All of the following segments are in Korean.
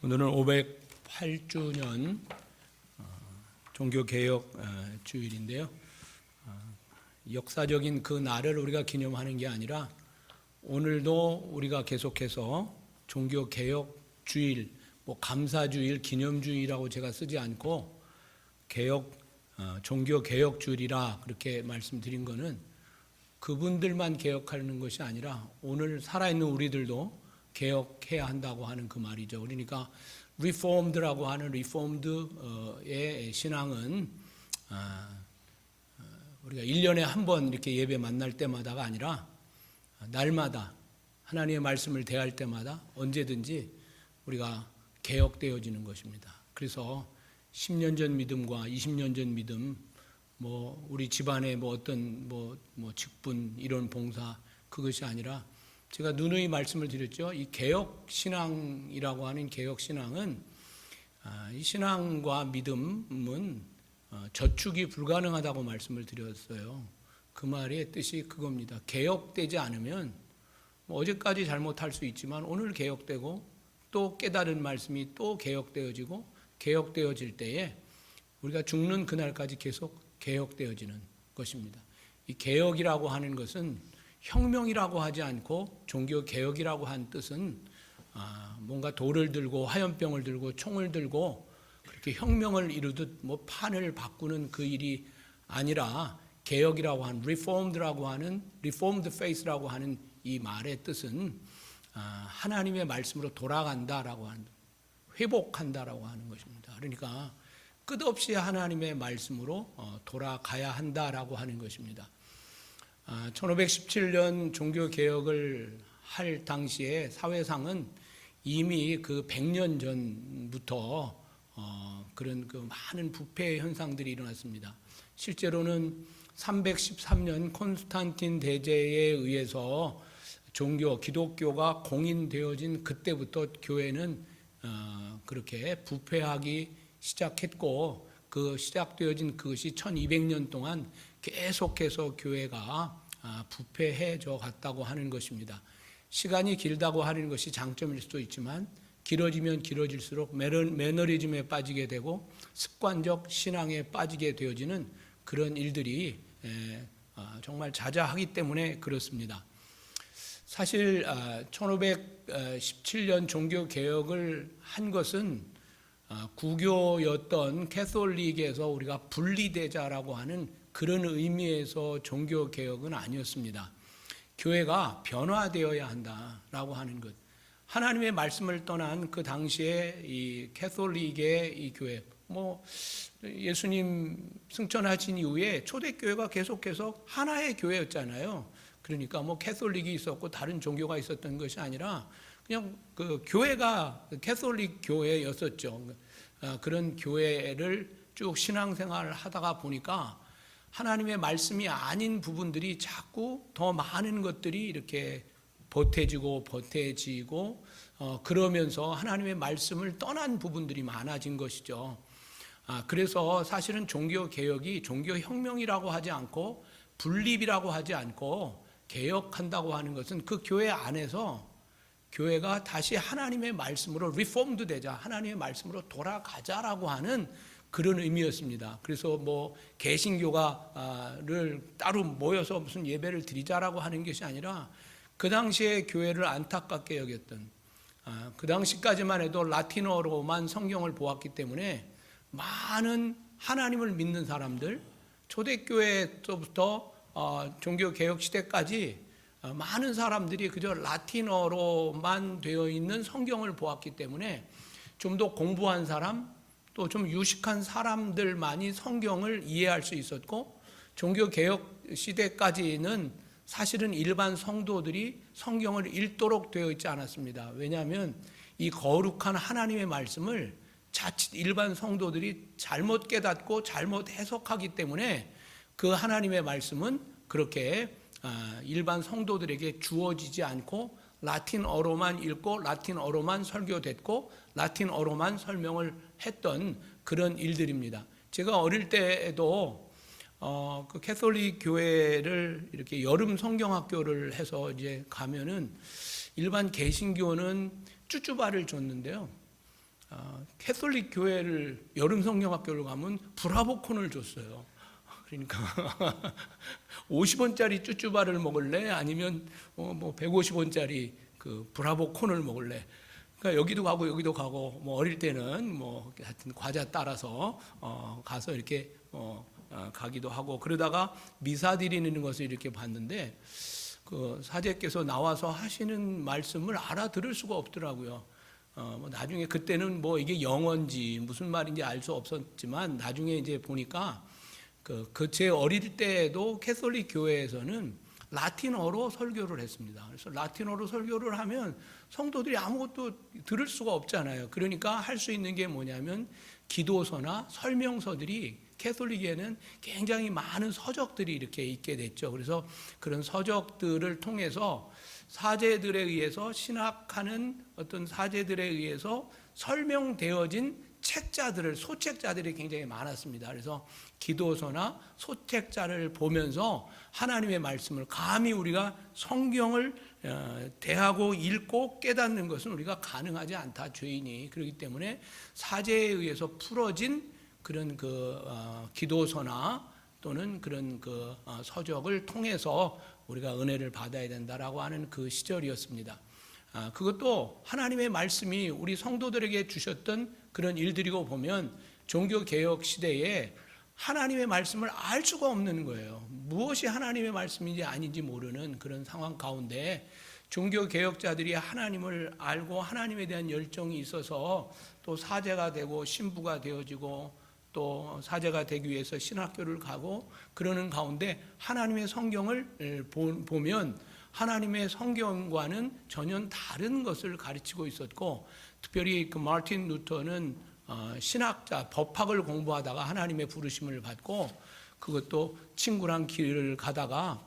오늘은 508주년 종교개혁 주일인데요. 역사적인 그 날을 우리가 기념하는 게 아니라 오늘도 우리가 계속해서 종교개혁 주일, 감사주일, 기념주일이라고 제가 쓰지 않고 종교개혁 주일이라 그렇게 말씀드린 거는 그분들만 개혁하는 것이 아니라 오늘 살아있는 우리들도 개혁해야 한다고 하는 그 말이죠. 그러니까 리폼드라고 하는 리폼드의 신앙은 우리가 1년에 한 번 이렇게 예배 만날 때마다가 아니라 날마다 하나님의 말씀을 대할 때마다 언제든지 우리가 개혁되어지는 것입니다. 그래서 10년 전 믿음과 20년 전 믿음, 우리 집안의 어떤 직분 이런 봉사 그것이 아니라 제가 누누이 말씀을 드렸죠. 이 개혁 신앙이라고 하는 개혁 신앙은 이 신앙과 믿음은 저축이 불가능하다고 말씀을 드렸어요. 그 말의 뜻이 그겁니다. 개혁되지 않으면 어제까지 잘못할 수 있지만 오늘 개혁되고 또 깨달은 말씀이 또 개혁되어지고 개혁되어질 때에 우리가 죽는 그날까지 계속 개혁되어지는 것입니다. 이 개혁이라고 하는 것은 혁명이라고 하지 않고 종교개혁이라고 한 뜻은 뭔가 돌을 들고 화염병을 들고 총을 들고 그렇게 혁명을 이루듯 판을 바꾸는 그 일이 아니라 개혁이라고 하는 reformed라고 하는 reformed faith라고 하는 이 말의 뜻은 하나님의 말씀으로 돌아간다라고 하는, 회복한다라고 하는 것입니다. 그러니까 끝없이 하나님의 말씀으로 돌아가야 한다라고 하는 것입니다. 1517년 종교개혁을 할 당시에 사회상은 이미 그 100년 전부터 그런 그 많은 부패 현상들이 일어났습니다. 실제로는 313년 콘스탄틴 대제에 의해서 기독교가 공인되어진 그때부터 교회는 그렇게 부패하기 시작했고 그 시작되어진 그것이 1200년 동안 계속해서 교회가 부패해져 갔다고 하는 것입니다. 시간이 길다고 하는 것이 장점일 수도 있지만 길어지면 길어질수록 매너리즘에 빠지게 되고 습관적 신앙에 빠지게 되어지는 그런 일들이 정말 자자하기 때문에 그렇습니다. 사실 1517년 종교개혁을 한 것은 구교였던 캐톨릭에서 우리가 분리되자라고 하는 그런 의미에서 종교개혁은 아니었습니다. 교회가 변화되어야 한다라고 하는 것. 하나님의 말씀을 떠난 그 당시에 이 캐톨릭의 이 교회, 예수님 승천하신 이후에 초대교회가 계속해서 하나의 교회였잖아요. 그러니까 캐톨릭이 있었고 다른 종교가 있었던 것이 아니라 그냥 그 교회가 캐톨릭 교회였었죠. 그런 교회를 쭉 신앙생활을 하다가 보니까 하나님의 말씀이 아닌 부분들이 자꾸 더 많은 것들이 이렇게 보태지고 그러면서 하나님의 말씀을 떠난 부분들이 많아진 것이죠. 그래서 사실은 종교개혁이 종교혁명이라고 하지 않고 분립이라고 하지 않고 개혁한다고 하는 것은 그 교회 안에서 교회가 다시 하나님의 말씀으로 리폼드 되자, 하나님의 말씀으로 돌아가자라고 하는 그런 의미였습니다. 그래서 개신교가를 따로 모여서 무슨 예배를 드리자라고 하는 것이 아니라 그 당시에 교회를 안타깝게 여겼던, 그 당시까지만 해도 라틴어로만 성경을 보았기 때문에 많은 하나님을 믿는 사람들, 초대교회부터 종교개혁 시대까지 많은 사람들이 그저 라틴어로만 되어 있는 성경을 보았기 때문에 좀 더 공부한 사람, 또 좀 유식한 사람들만이 성경을 이해할 수 있었고, 종교개혁 시대까지는 사실은 일반 성도들이 성경을 읽도록 되어 있지 않았습니다. 왜냐하면 이 거룩한 하나님의 말씀을 자칫 일반 성도들이 잘못 깨닫고 잘못 해석하기 때문에 그 하나님의 말씀은 그렇게 일반 성도들에게 주어지지 않고 라틴어로만 읽고 라틴어로만 설교됐고 라틴어로만 설명을 했던 그런 일들입니다. 제가 어릴 때에도 그 캐톨릭 교회를 이렇게 여름 성경학교를 해서 이제 가면은 일반 개신교는 쭈쭈바를 줬는데요. 캐톨릭 교회를 여름 성경학교를 가면 브라보콘을 줬어요. 그러니까 50원짜리 쭈쭈바를 먹을래? 아니면 뭐 150원짜리 그 브라보콘을 먹을래? 그러니까 여기도 가고 뭐 어릴 때는 뭐 하여튼 과자 따라서 가서 이렇게 가기도 하고, 그러다가 미사 드리는 것을 이렇게 봤는데 그 사제께서 나와서 하시는 말씀을 알아들을 수가 없더라고요. 뭐 나중에 그때는 뭐 이게 영어인지 무슨 말인지 알 수 없었지만 나중에 이제 보니까 제 어릴 때에도 캐톨릭 교회에서는 라틴어로 설교를 했습니다. 그래서 라틴어로 설교를 하면 성도들이 아무것도 들을 수가 없잖아요. 그러니까 할 수 있는 게 뭐냐면 기도서나 설명서들이, 캐톨릭에는 굉장히 많은 서적들이 이렇게 있게 됐죠. 그래서 그런 서적들을 통해서 사제들에 의해서, 신학하는 어떤 사제들에 의해서 설명되어진 책자들을, 소책자들이 굉장히 많았습니다. 그래서 기도서나 소책자를 보면서 하나님의 말씀을, 감히 우리가 성경을 대하고 읽고 깨닫는 것은 우리가 가능하지 않다, 죄인이. 그렇기 때문에 사제에 의해서 풀어진 그런 기도서나 또는 그런 서적을 통해서 우리가 은혜를 받아야 된다라고 하는 그 시절이었습니다. 그것도 하나님의 말씀이 우리 성도들에게 주셨던 그런 일들이고 보면 종교개혁 시대에 하나님의 말씀을 알 수가 없는 거예요. 무엇이 하나님의 말씀인지 아닌지 모르는 그런 상황 가운데 종교개혁자들이 하나님을 알고 하나님에 대한 열정이 있어서 또 사제가 되고 신부가 되어지고 또 사제가 되기 위해서 신학교를 가고 그러는 가운데 하나님의 성경을 보면 하나님의 성경과는 전혀 다른 것을 가르치고 있었고, 특별히 그 마틴 루터는 신학자, 법학을 공부하다가 하나님의 부르심을 받고, 그것도 친구랑 길을 가다가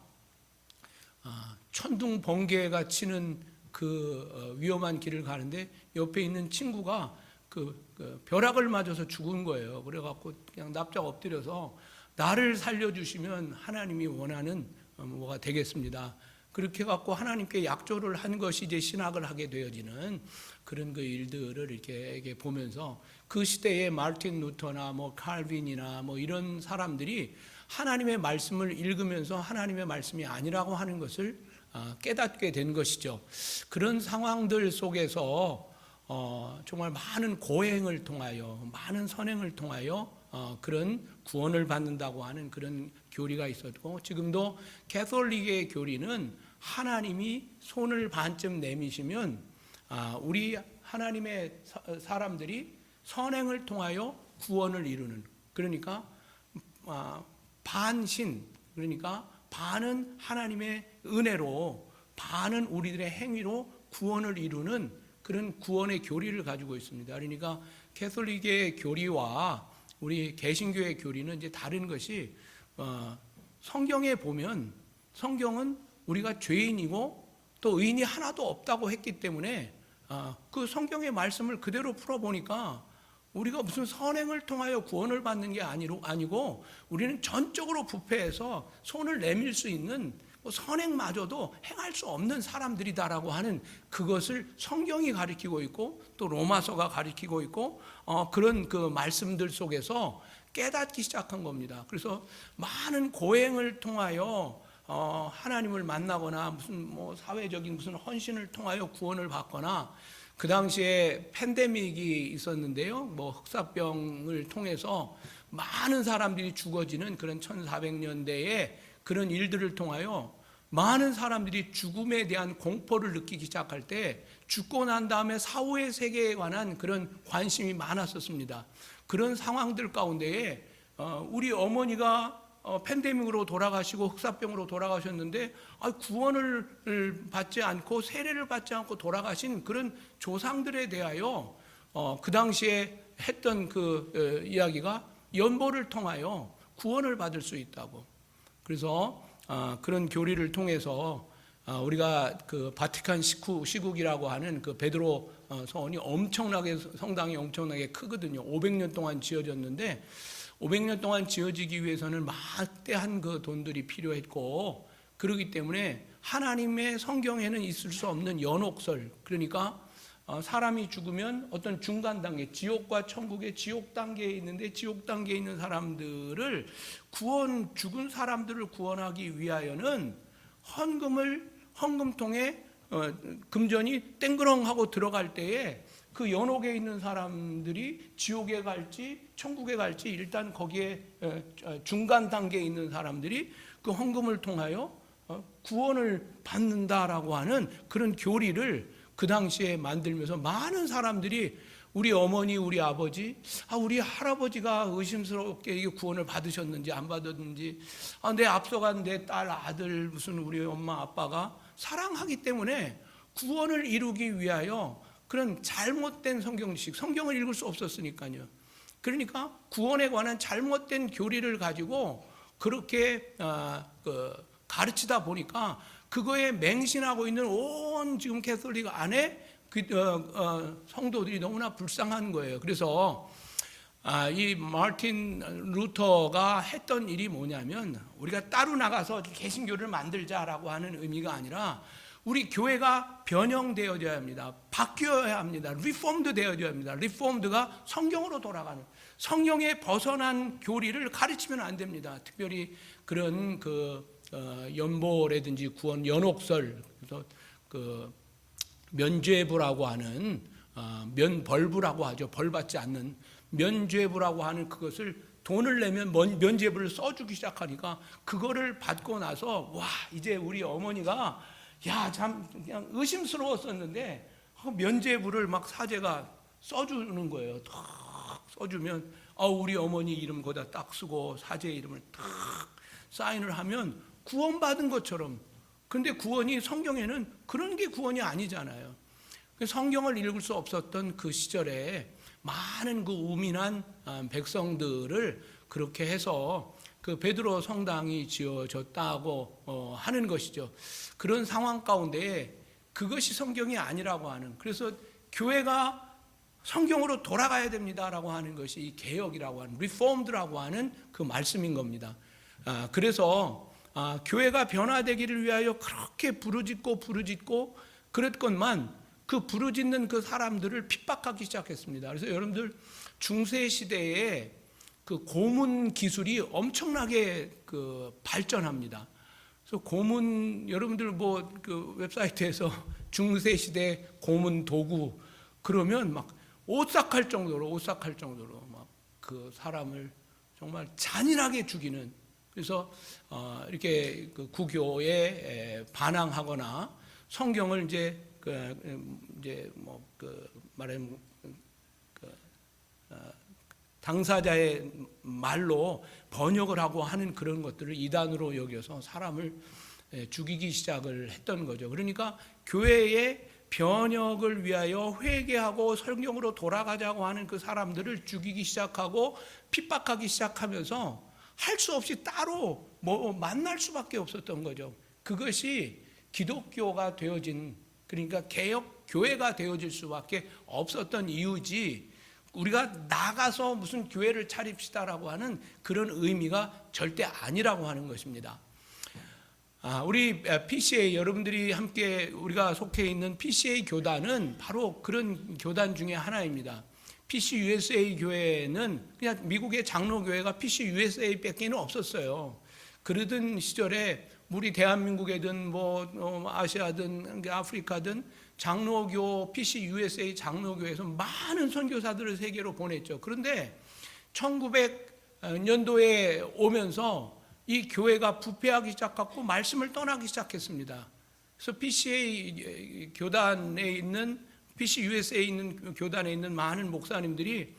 천둥 번개가 치는 그 위험한 길을 가는데 옆에 있는 친구가 그 벼락을 맞아서 죽은 거예요. 그래갖고 그냥 납작 엎드려서 나를 살려주시면 하나님이 원하는 뭐가 되겠습니다. 그렇게 해갖고 하나님께 약조를 한 것이 이제 신학을 하게 되어지는 그런 그 일들을 이렇게 보면서 그 시대에 마틴 루터나 뭐 칼빈이나 뭐 이런 사람들이 하나님의 말씀을 읽으면서 하나님의 말씀이 아니라고 하는 것을 깨닫게 된 것이죠. 그런 상황들 속에서 정말 많은 고행을 통하여, 많은 선행을 통하여 그런 구원을 받는다고 하는 그런 교리가 있었고, 지금도 캐톨릭의 교리는 하나님이 손을 반쯤 내미시면 우리 하나님의 사람들이 선행을 통하여 구원을 이루는, 그러니까 반신, 그러니까 반은 하나님의 은혜로, 반은 우리들의 행위로 구원을 이루는 그런 구원의 교리를 가지고 있습니다. 그러니까 캐톨릭의 교리와 우리 개신교의 교리는 이제 다른 것이, 성경에 보면 성경은 우리가 죄인이고 또 의인이 하나도 없다고 했기 때문에 그 성경의 말씀을 그대로 풀어보니까 우리가 무슨 선행을 통하여 구원을 받는 게 아니고 우리는 전적으로 부패해서 손을 내밀 수 있는 선행마저도 행할 수 없는 사람들이다라고 하는 그것을 성경이 가리키고 있고 또 로마서가 가리키고 있고 그런 그 말씀들 속에서 깨닫기 시작한 겁니다. 그래서 많은 고행을 통하여 하나님을 만나거나 무슨 뭐 사회적인 무슨 헌신을 통하여 구원을 받거나, 그 당시에 팬데믹이 있었는데요. 뭐 흑사병을 통해서 많은 사람들이 죽어지는 그런 1400년대에 그런 일들을 통하여 많은 사람들이 죽음에 대한 공포를 느끼기 시작할 때 죽고 난 다음에 사후의 세계에 관한 그런 관심이 많았었습니다. 그런 상황들 가운데에 우리 어머니가 팬데믹으로 돌아가시고 흑사병으로 돌아가셨는데 구원을 받지 않고 세례를 받지 않고 돌아가신 그런 조상들에 대하여 그 당시에 했던 그 이야기가 연보를 통하여 구원을 받을 수 있다고. 그래서 그런 교리를 통해서 우리가 그 바티칸 시국이라고 하는 그 베드로 성원이 엄청나게, 성당이 엄청나게 크거든요. 500년 동안 지어졌는데 500년 동안 지어지기 위해서는 막대한 그 돈들이 필요했고, 그렇기 때문에 하나님의 성경에는 있을 수 없는 연옥설, 그러니까 사람이 죽으면 어떤 중간 단계, 지옥과 천국의 지옥 단계에 있는데 지옥 단계에 있는 사람들을 죽은 사람들을 구원하기 위하여는 헌금통에 금전이 땡그렁하고 들어갈 때에 그 연옥에 있는 사람들이 지옥에 갈지 천국에 갈지 일단 거기에 중간 단계에 있는 사람들이 그 헌금을 통하여 구원을 받는다라고 하는 그런 교리를 그 당시에 만들면서 많은 사람들이 우리 어머니, 우리 아버지, 우리 할아버지가 의심스럽게 이게 구원을 받으셨는지 안 받았는지, 내 앞서간 내 딸, 아들, 무슨 우리 엄마, 아빠가 사랑하기 때문에 구원을 이루기 위하여 그런 잘못된 성경식, 성경을 읽을 수 없었으니까요. 그러니까 구원에 관한 잘못된 교리를 가지고 그렇게 가르치다 보니까 그거에 맹신하고 있는 온 지금 캐톨릭 안에 성도들이 너무나 불쌍한 거예요. 그래서 이 마틴 루터가 했던 일이 뭐냐면 우리가 따로 나가서 개신교를 만들자라고 하는 의미가 아니라 우리 교회가 변형되어져야 합니다. 바뀌어야 합니다. 리폼드 되어져야 합니다. 리폼드가 성경으로 돌아가는, 성경에 벗어난 교리를 가르치면 안 됩니다. 특별히 그런 연보라든지 구원 연옥설, 그래서 면죄부라고 하는 면벌부라고 하죠. 벌 받지 않는 면죄부라고 하는 그것을 돈을 내면 면죄부를 써주기 시작하니까 그거를 받고 나서 이제 우리 어머니가 참 그냥 의심스러웠었는데 면죄부를 막 사제가 써주는 거예요. 탁 써주면 우리 어머니 이름 거기다 딱 쓰고 사제 이름을 탁 사인을 하면 구원받은 것처럼. 그런데 구원이 성경에는 그런 게 구원이 아니잖아요. 성경을 읽을 수 없었던 그 시절에 많은 그 우민한 백성들을 그렇게 해서 그 베드로 성당이 지어졌다고 하는 것이죠. 그런 상황 가운데 그것이 성경이 아니라고 하는, 그래서 교회가 성경으로 돌아가야 됩니다라고 하는 것이 이 개혁이라고 하는, 리폼드라고 하는 그 말씀인 겁니다. 그래서 교회가 변화되기를 위하여 그렇게 부르짖고 그랬건만 그 부르짖는 그 사람들을 핍박하기 시작했습니다. 그래서 여러분들 중세 시대에 그 고문 기술이 엄청나게 발전합니다. 그래서 고문, 여러분들 그 웹사이트에서 중세 시대 고문 도구 그러면 막 오싹할 정도로 막 그 사람을 정말 잔인하게 죽이는, 그래서 이렇게 그 구교에 반항하거나 성경을 말하면 당사자의 말로 번역을 하고 하는 그런 것들을 이단으로 여겨서 사람을 죽이기 시작을 했던 거죠. 그러니까 교회의 변혁을 위하여 회개하고 성경으로 돌아가자고 하는 그 사람들을 죽이기 시작하고 핍박하기 시작하면서 할 수 없이 따로 만날 수밖에 없었던 거죠. 그것이 기독교가 되어진, 그러니까 개혁 교회가 되어질 수밖에 없었던 이유지, 우리가 나가서 무슨 교회를 차립시다라고 하는 그런 의미가 절대 아니라고 하는 것입니다. 우리 PCA, 여러분들이 함께 우리가 속해 있는 PCA 교단은 바로 그런 교단 중에 하나입니다. PC USA 교회는 그냥 미국의 장로교회가 PC USA밖에 없었어요. 그러던 시절에 우리 대한민국이든 아시아든 아프리카든 장로교 PC USA 장로교회에서 많은 선교사들을 세계로 보냈죠. 그런데 1900년도에 오면서 이 교회가 부패하기 시작하고 말씀을 떠나기 시작했습니다. 그래서 PCA 교단에 있는, PC USA에 있는 교단에 있는 많은 목사님들이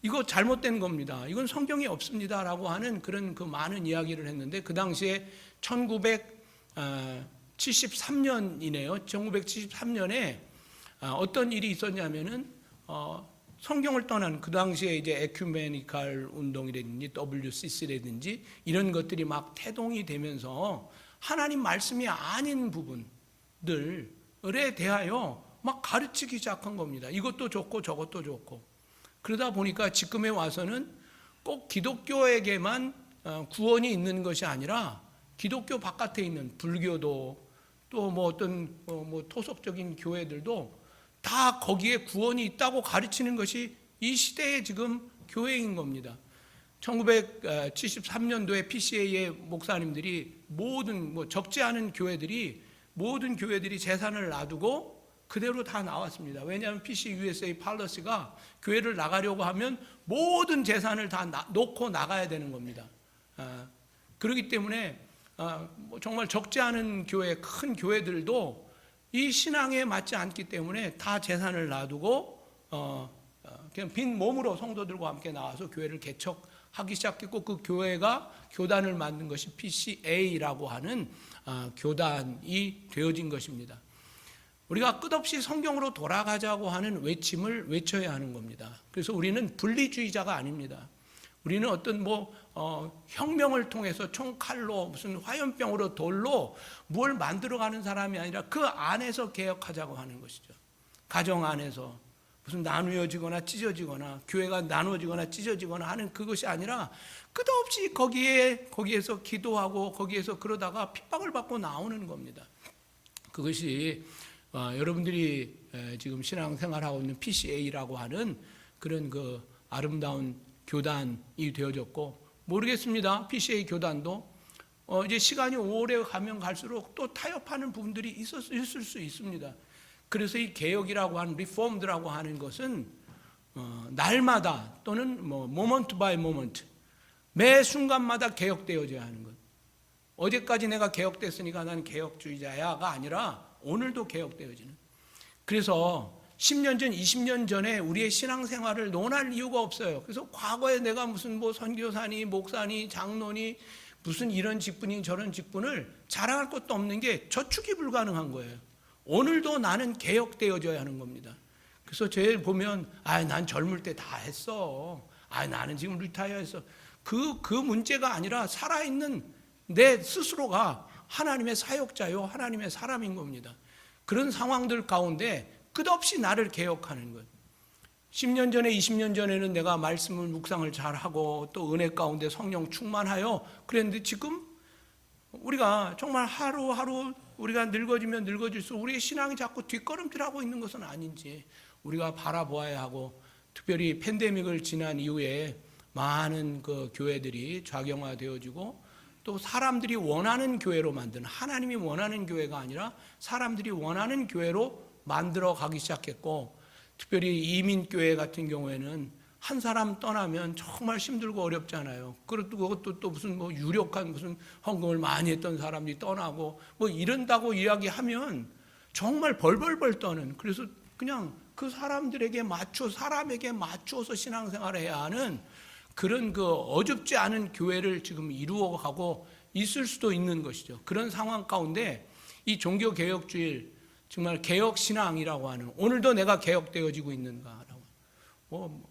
이거 잘못된 겁니다, 이건 성경에 없습니다라고 하는 그런 그 많은 이야기를 했는데, 그 당시에 1973년이네요. 1973년에 어떤 일이 있었냐면은 성경을 떠난, 그 당시에 이제 에큐메니칼 운동이라든지 WCC라든지 이런 것들이 막 태동이 되면서 하나님 말씀이 아닌 부분들에 대하여 막 가르치기 시작한 겁니다. 이것도 좋고 저것도 좋고. 그러다 보니까 지금에 와서는 꼭 기독교에게만 구원이 있는 것이 아니라 기독교 바깥에 있는 불교도 또 어떤 토속적인 교회들도 다 거기에 구원이 있다고 가르치는 것이 이 시대의 지금 교회인 겁니다. 1973년도에 PCA의 목사님들이 모든 적지 않은 교회들이 모든 교회들이 재산을 놔두고 그대로 다 나왔습니다. 왜냐하면 PC USA 팔러시가 교회를 나가려고 하면 모든 재산을 다 놓고 나가야 되는 겁니다. 그렇기 때문에 정말 적지 않은 교회, 큰 교회들도 이 신앙에 맞지 않기 때문에 다 재산을 놔두고 그냥 빈 몸으로 성도들과 함께 나와서 교회를 개척하기 시작했고, 그 교회가 교단을 만든 것이 PCA라고 하는 교단이 되어진 것입니다. 우리가 끝없이 성경으로 돌아가자고 하는 외침을 외쳐야 하는 겁니다. 그래서 우리는 분리주의자가 아닙니다. 우리는 어떤 혁명을 통해서 총칼로 무슨 화염병으로 돌로 뭘 만들어가는 사람이 아니라 그 안에서 개혁하자고 하는 것이죠. 가정 안에서 무슨 나누어지거나 찢어지거나 교회가 나누어지거나 찢어지거나 하는 그것이 아니라 끝없이 거기에서 기도하고 거기에서 그러다가 핍박을 받고 나오는 겁니다. 그것이 여러분들이 지금 신앙생활하고 있는 PCA라고 하는 그런 그 아름다운 교단이 되어졌고, 모르겠습니다. PCA 교단도 이제 시간이 오래 가면 갈수록 또 타협하는 부분들이 있을 수 있습니다. 그래서 이 개혁이라고 하는 리폼드라고 하는 것은 날마다 또는 모먼트 바이 모먼트 매 순간마다 개혁되어져야 하는 것. 어제까지 내가 개혁됐으니까 나는 개혁주의자야가 아니라 오늘도 개혁되어지는. 그래서 10년 전, 20년 전에 우리의 신앙생활을 논할 이유가 없어요. 그래서 과거에 내가 무슨 선교사니, 목사니, 장로니, 무슨 이런 직분이 저런 직분을 자랑할 것도 없는 게 저축이 불가능한 거예요. 오늘도 나는 개혁되어져야 하는 겁니다. 그래서 제일 보면, 난 젊을 때 다 했어. 나는 지금 리타이어했어. 그 문제가 아니라 살아있는 내 스스로가 하나님의 사역자요, 하나님의 사람인 겁니다. 그런 상황들 가운데 끝없이 나를 개혁하는 것. 10년 전에 20년 전에는 내가 말씀을 묵상을 잘하고 또 은혜 가운데 성령 충만하여 그랬는데, 지금 우리가 정말 하루하루 우리가 늙어지면 늙어질수록 우리의 신앙이 자꾸 뒷걸음질하고 있는 것은 아닌지 우리가 바라보아야 하고, 특별히 팬데믹을 지난 이후에 많은 그 교회들이 좌경화되어지고 또 사람들이 원하는 교회로 만드는, 하나님이 원하는 교회가 아니라 사람들이 원하는 교회로 만들어 가기 시작했고, 특별히 이민교회 같은 경우에는 한 사람 떠나면 정말 힘들고 어렵잖아요. 그것도 또 무슨 유력한 무슨 헌금을 많이 했던 사람들이 떠나고 이런다고 이야기하면 정말 벌벌벌 떠는, 그래서 그냥 그 사람에게 맞추어서 신앙생활을 해야 하는 그런 그 어줍지 않은 교회를 지금 이루어가고 있을 수도 있는 것이죠. 그런 상황 가운데 이 종교개혁주의, 정말 개혁신앙이라고 하는, 오늘도 내가 개혁되어지고 있는가라고,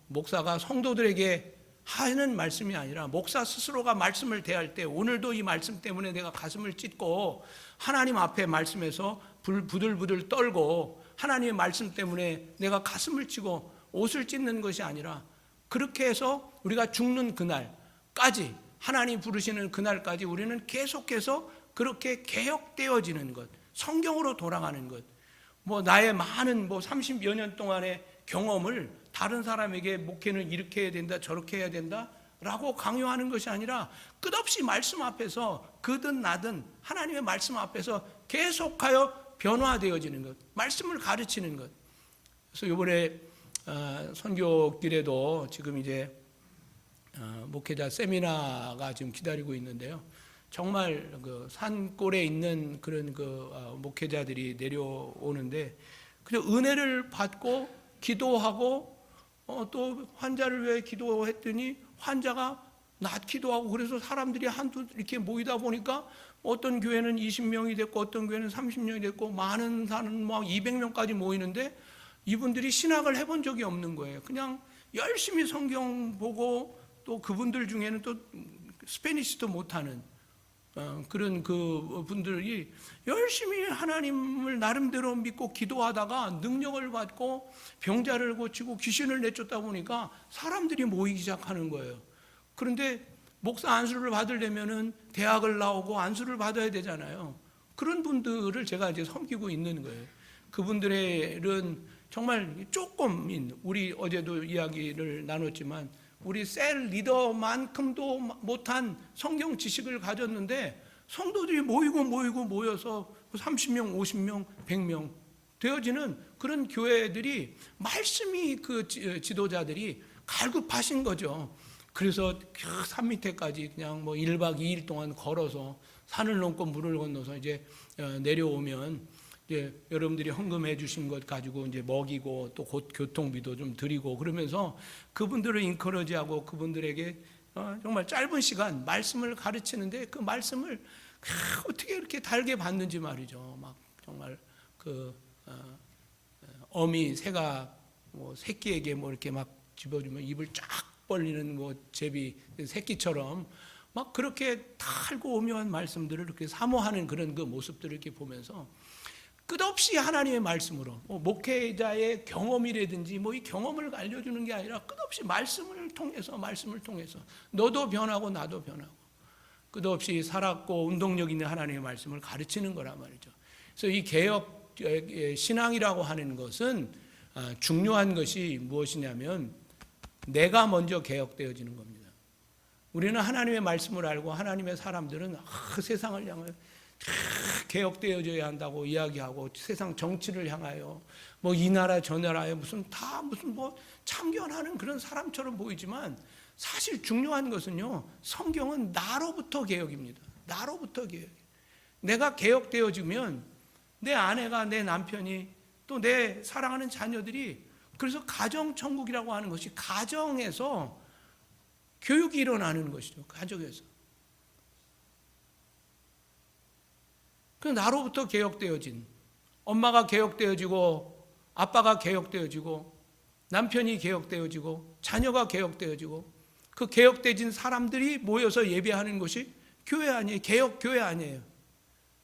목사가 성도들에게 하는 말씀이 아니라 목사 스스로가 말씀을 대할 때 오늘도 이 말씀 때문에 내가 가슴을 찢고 하나님 앞에 말씀에서 부들부들 떨고 하나님의 말씀 때문에 내가 가슴을 치고 옷을 찢는 것이 아니라, 그렇게 해서 우리가 죽는 그날까지, 하나님 부르시는 그날까지 우리는 계속해서 그렇게 개혁되어지는 것, 성경으로 돌아가는 것. 나의 많은 30여 년 동안의 경험을 다른 사람에게 목회는 이렇게 해야 된다, 저렇게 해야 된다 라고 강요하는 것이 아니라 끝없이 말씀 앞에서 그든 나든 하나님의 말씀 앞에서 계속하여 변화되어지는 것, 말씀을 가르치는 것. 그래서 이번에 선교길에도 지금 이제 목회자 세미나가 지금 기다리고 있는데요. 정말 그 산골에 있는 그런 목회자들이 내려오는데, 그냥 은혜를 받고 기도하고 또 환자를 위해 기도했더니 환자가 낫기도 하고, 그래서 사람들이 한두 이렇게 모이다 보니까 어떤 교회는 20명이 됐고 어떤 교회는 30명이 됐고 많은 사는 200명까지 모이는데, 이분들이 신학을 해본 적이 없는 거예요. 그냥 열심히 성경 보고 또 그분들 중에는 또 스페니시도 못하는 그런 그 분들이 열심히 하나님을 나름대로 믿고 기도하다가 능력을 받고 병자를 고치고 귀신을 내쫓다 보니까 사람들이 모이기 시작하는 거예요. 그런데 목사 안수를 받으려면은 대학을 나오고 안수를 받아야 되잖아요. 그런 분들을 제가 이제 섬기고 있는 거예요. 그분들은 정말 조금인, 우리 어제도 이야기를 나눴지만 우리 셀 리더만큼도 못한 성경 지식을 가졌는데 성도들이 모여서 30명, 50명, 100명 되어지는 그런 교회들이 말씀이 그 지도자들이 갈급하신 거죠. 그래서 산 밑에까지 그냥 뭐 1박 2일 동안 걸어서 산을 넘고 물을 건너서 이제 내려오면 이제 여러분들이 헌금해 주신 것 가지고 이제 먹이고 또 곧 교통비도 좀 드리고 그러면서 그분들을 인커러지하고 그분들에게 정말 짧은 시간 말씀을 가르치는데 그 말씀을 어떻게 이렇게 달게 받는지 말이죠. 막 정말 그 어미 새가 뭐 새끼에게 뭐 이렇게 막 집어주면 입을 쫙 벌리는 뭐 제비 새끼처럼 막 그렇게 달고 오묘한 말씀들을 이렇게 사모하는 그런 그 모습들을 이렇게 보면서 끝없이 하나님의 말씀으로 목회자의 경험이라든지 뭐 이 경험을 알려주는 게 아니라 끝없이 말씀을 통해서 너도 변하고 나도 변하고 끝없이 살았고 운동력 있는 하나님의 말씀을 가르치는 거란 말이죠. 그래서 이 개혁 신앙이라고 하는 것은 중요한 것이 무엇이냐면 내가 먼저 개혁되어지는 겁니다. 우리는 하나님의 말씀을 알고 하나님의 사람들은 세상을 향하여 개혁되어져야 한다고 이야기하고 세상 정치를 향하여 뭐 이 나라 저 나라에 무슨 뭐 참견하는 그런 사람처럼 보이지만 사실 중요한 것은요, 성경은 나로부터 개혁입니다. 나로부터 개혁. 내가 개혁되어지면 내 아내가, 내 남편이, 또 내 사랑하는 자녀들이, 그래서 가정천국이라고 하는 것이 가정에서 교육이 일어나는 것이죠. 가정에서. 그 나로부터 개혁되어진, 엄마가 개혁되어지고 아빠가 개혁되어지고 남편이 개혁되어지고 자녀가 개혁되어지고 그 개혁되어진 사람들이 모여서 예배하는 것이 교회 아니에요. 개혁교회 아니에요.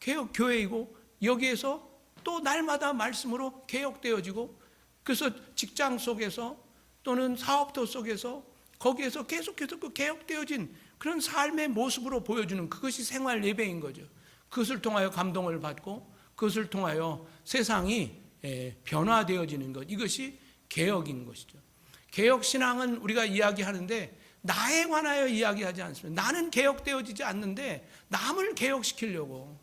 개혁교회이고 여기에서 또 날마다 말씀으로 개혁되어지고 그래서 직장 속에서 또는 사업터 속에서 거기에서 계속해서 그 개혁되어진 그런 삶의 모습으로 보여주는 그것이 생활 예배인 거죠. 그것을 통하여 감동을 받고 그것을 통하여 세상이 변화되어지는 것, 이것이 개혁인 것이죠. 개혁신앙은 우리가 이야기하는데 나에 관하여 이야기하지 않습니다. 나는 개혁되어지지 않는데 남을 개혁시키려고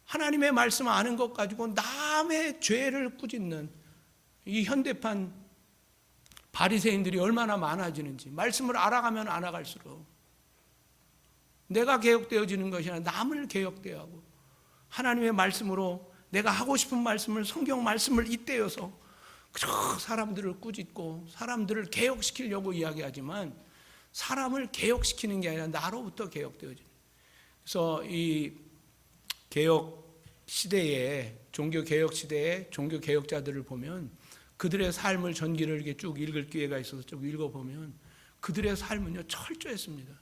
하나님의 말씀 아는 것 가지고 남의 죄를 꾸짖는 이 현대판 바리새인들이 얼마나 많아지는지, 말씀을 알아가면 알아갈수록 내가 개혁되어지는 것이 아니라 남을 개혁되어야 하고 하나님의 말씀으로 내가 하고 싶은 말씀을, 성경 말씀을 잇대어서 사람들을 꾸짖고 사람들을 개혁시키려고 이야기하지만 사람을 개혁시키는 게 아니라 나로부터 개혁되어지는. 그래서 이 개혁 시대에, 종교개혁 시대에 종교개혁자들을 보면 그들의 삶을 전기를 이렇게 쭉 읽을 기회가 있어서 쭉 읽어보면 그들의 삶은요 철저했습니다.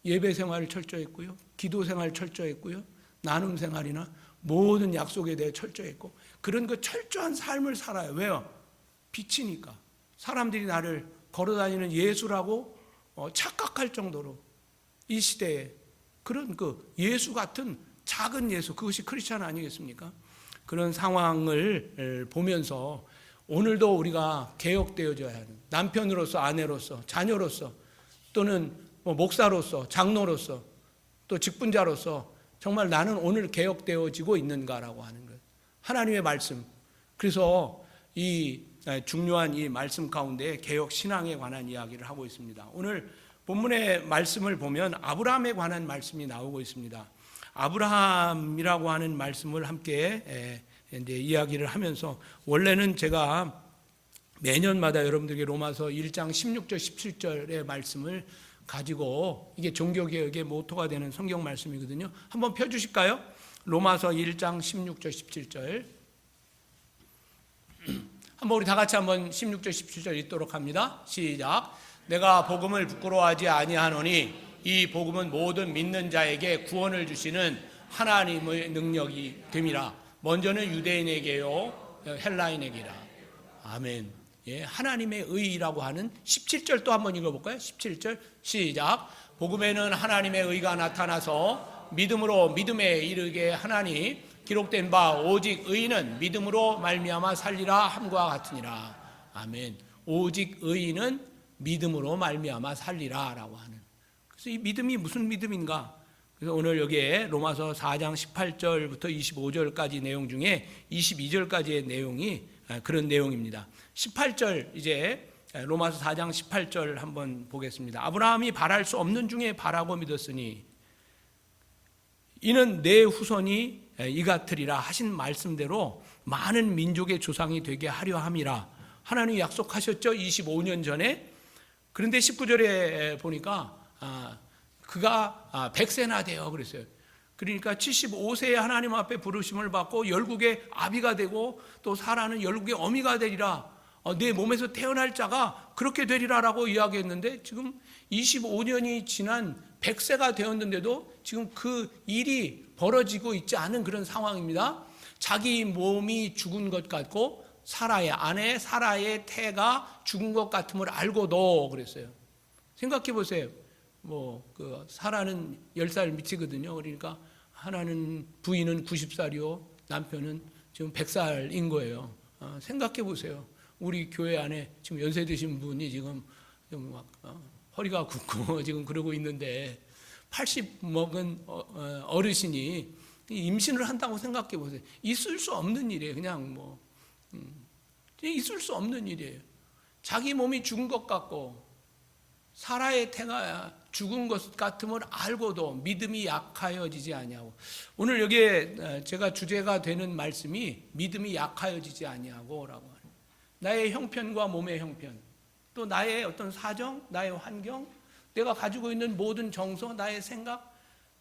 예배 생활을 철저했고요, 기도 생활 철저했고요, 나눔 생활이나 모든 약속에 대해 철저했고 그런 그 철저한 삶을 살아요. 왜요? 빛이니까. 사람들이 나를 걸어다니는 예수라고 착각할 정도로 이 시대에 그런 그 예수 같은 작은 예수, 그것이 크리스찬 아니겠습니까? 그런 상황을 보면서 오늘도 우리가 개혁되어져야 하는 남편으로서, 아내로서, 자녀로서, 또는 목사로서, 장로로서, 또 직분자로서 정말 나는 오늘 개혁되어지고 있는가라고 하는 것. 하나님의 말씀. 그래서 이 중요한 이 말씀 가운데 개혁 신앙에 관한 이야기를 하고 있습니다. 오늘 본문의 말씀을 보면 아브라함에 관한 말씀이 나오고 있습니다. 아브라함이라고 하는 말씀을 함께 이제 이야기를 하면서, 원래는 제가 매년마다 여러분들에게 로마서 1장 16절 17절의 말씀을 가지고, 이게 종교개혁의 모토가 되는 성경 말씀이거든요. 한번 펴주실까요? 로마서 1장 16절 17절. 한번 우리 다 같이 한번 16절 17절 읽도록 합니다. 시작. 내가 복음을 부끄러워하지 아니하노니 이 복음은 모든 믿는 자에게 구원을 주시는 하나님의 능력이 됨이라. 먼저는 유대인에게요 헬라인에게라. 아멘. 예, 하나님의 의라고 하는 17절 또 한번 읽어볼까요? 17절 시작. 복음에는 하나님의 의가 나타나서 믿음으로 믿음에 이르게 하나니 기록된 바 오직 의인은 믿음으로 말미암아 살리라 함과 같으니라. 아멘. 오직 의인은 믿음으로 말미암아 살리라라고 하는. 그래서 이 믿음이 무슨 믿음인가? 그래서 오늘 여기에 로마서 4장 18절부터 25절까지 내용 중에 22절까지의 내용이 그런 내용입니다. 18절 이제 로마서 4장 18절 한번 보겠습니다. 아브라함이 바랄 수 없는 중에 바라고 믿었으니 이는 내 후손이 이 같으리라 하신 말씀대로 많은 민족의 조상이 되게 하려 함이라. 하나님이 약속하셨죠. 25년 전에. 그런데 19절에 보니까 그가 100세나 되어 그랬어요. 그러니까 75세에 하나님 앞에 부르심을 받고 열국의 아비가 되고 또 사라는 열국의 어미가 되리라. 내 몸에서 태어날 자가 그렇게 되리라라고 이야기했는데 지금 25년이 지난 100세가 되었는데도 지금 그 일이 벌어지고 있지 않은 그런 상황입니다. 자기 몸이 죽은 것 같고 사라의 아내 사라의 태가 죽은 것 같음을 알고도 그랬어요. 생각해 보세요. 그 사라는 10살 미치거든요. 그러니까 하나는 부인은 90살이요 남편은 지금 100살인 거예요. 생각해 보세요. 우리 교회 안에 지금 연세 드신 분이 지금 막 허리가 굽고 지금 그러고 있는데 80 먹은 어르신이 임신을 한다고 생각해 보세요. 있을 수 없는 일이에요. 그냥 있을 수 없는 일이에요. 자기 몸이 죽은 것 같고 사라의 태가 죽은 것 같음을 알고도 믿음이 약하여지지 아니하고, 오늘 여기에 제가 주제가 되는 말씀이 믿음이 약하여지지 아니하고라고 하는, 나의 형편과 몸의 형편, 또 나의 어떤 사정, 나의 환경, 내가 가지고 있는 모든 정서, 나의 생각,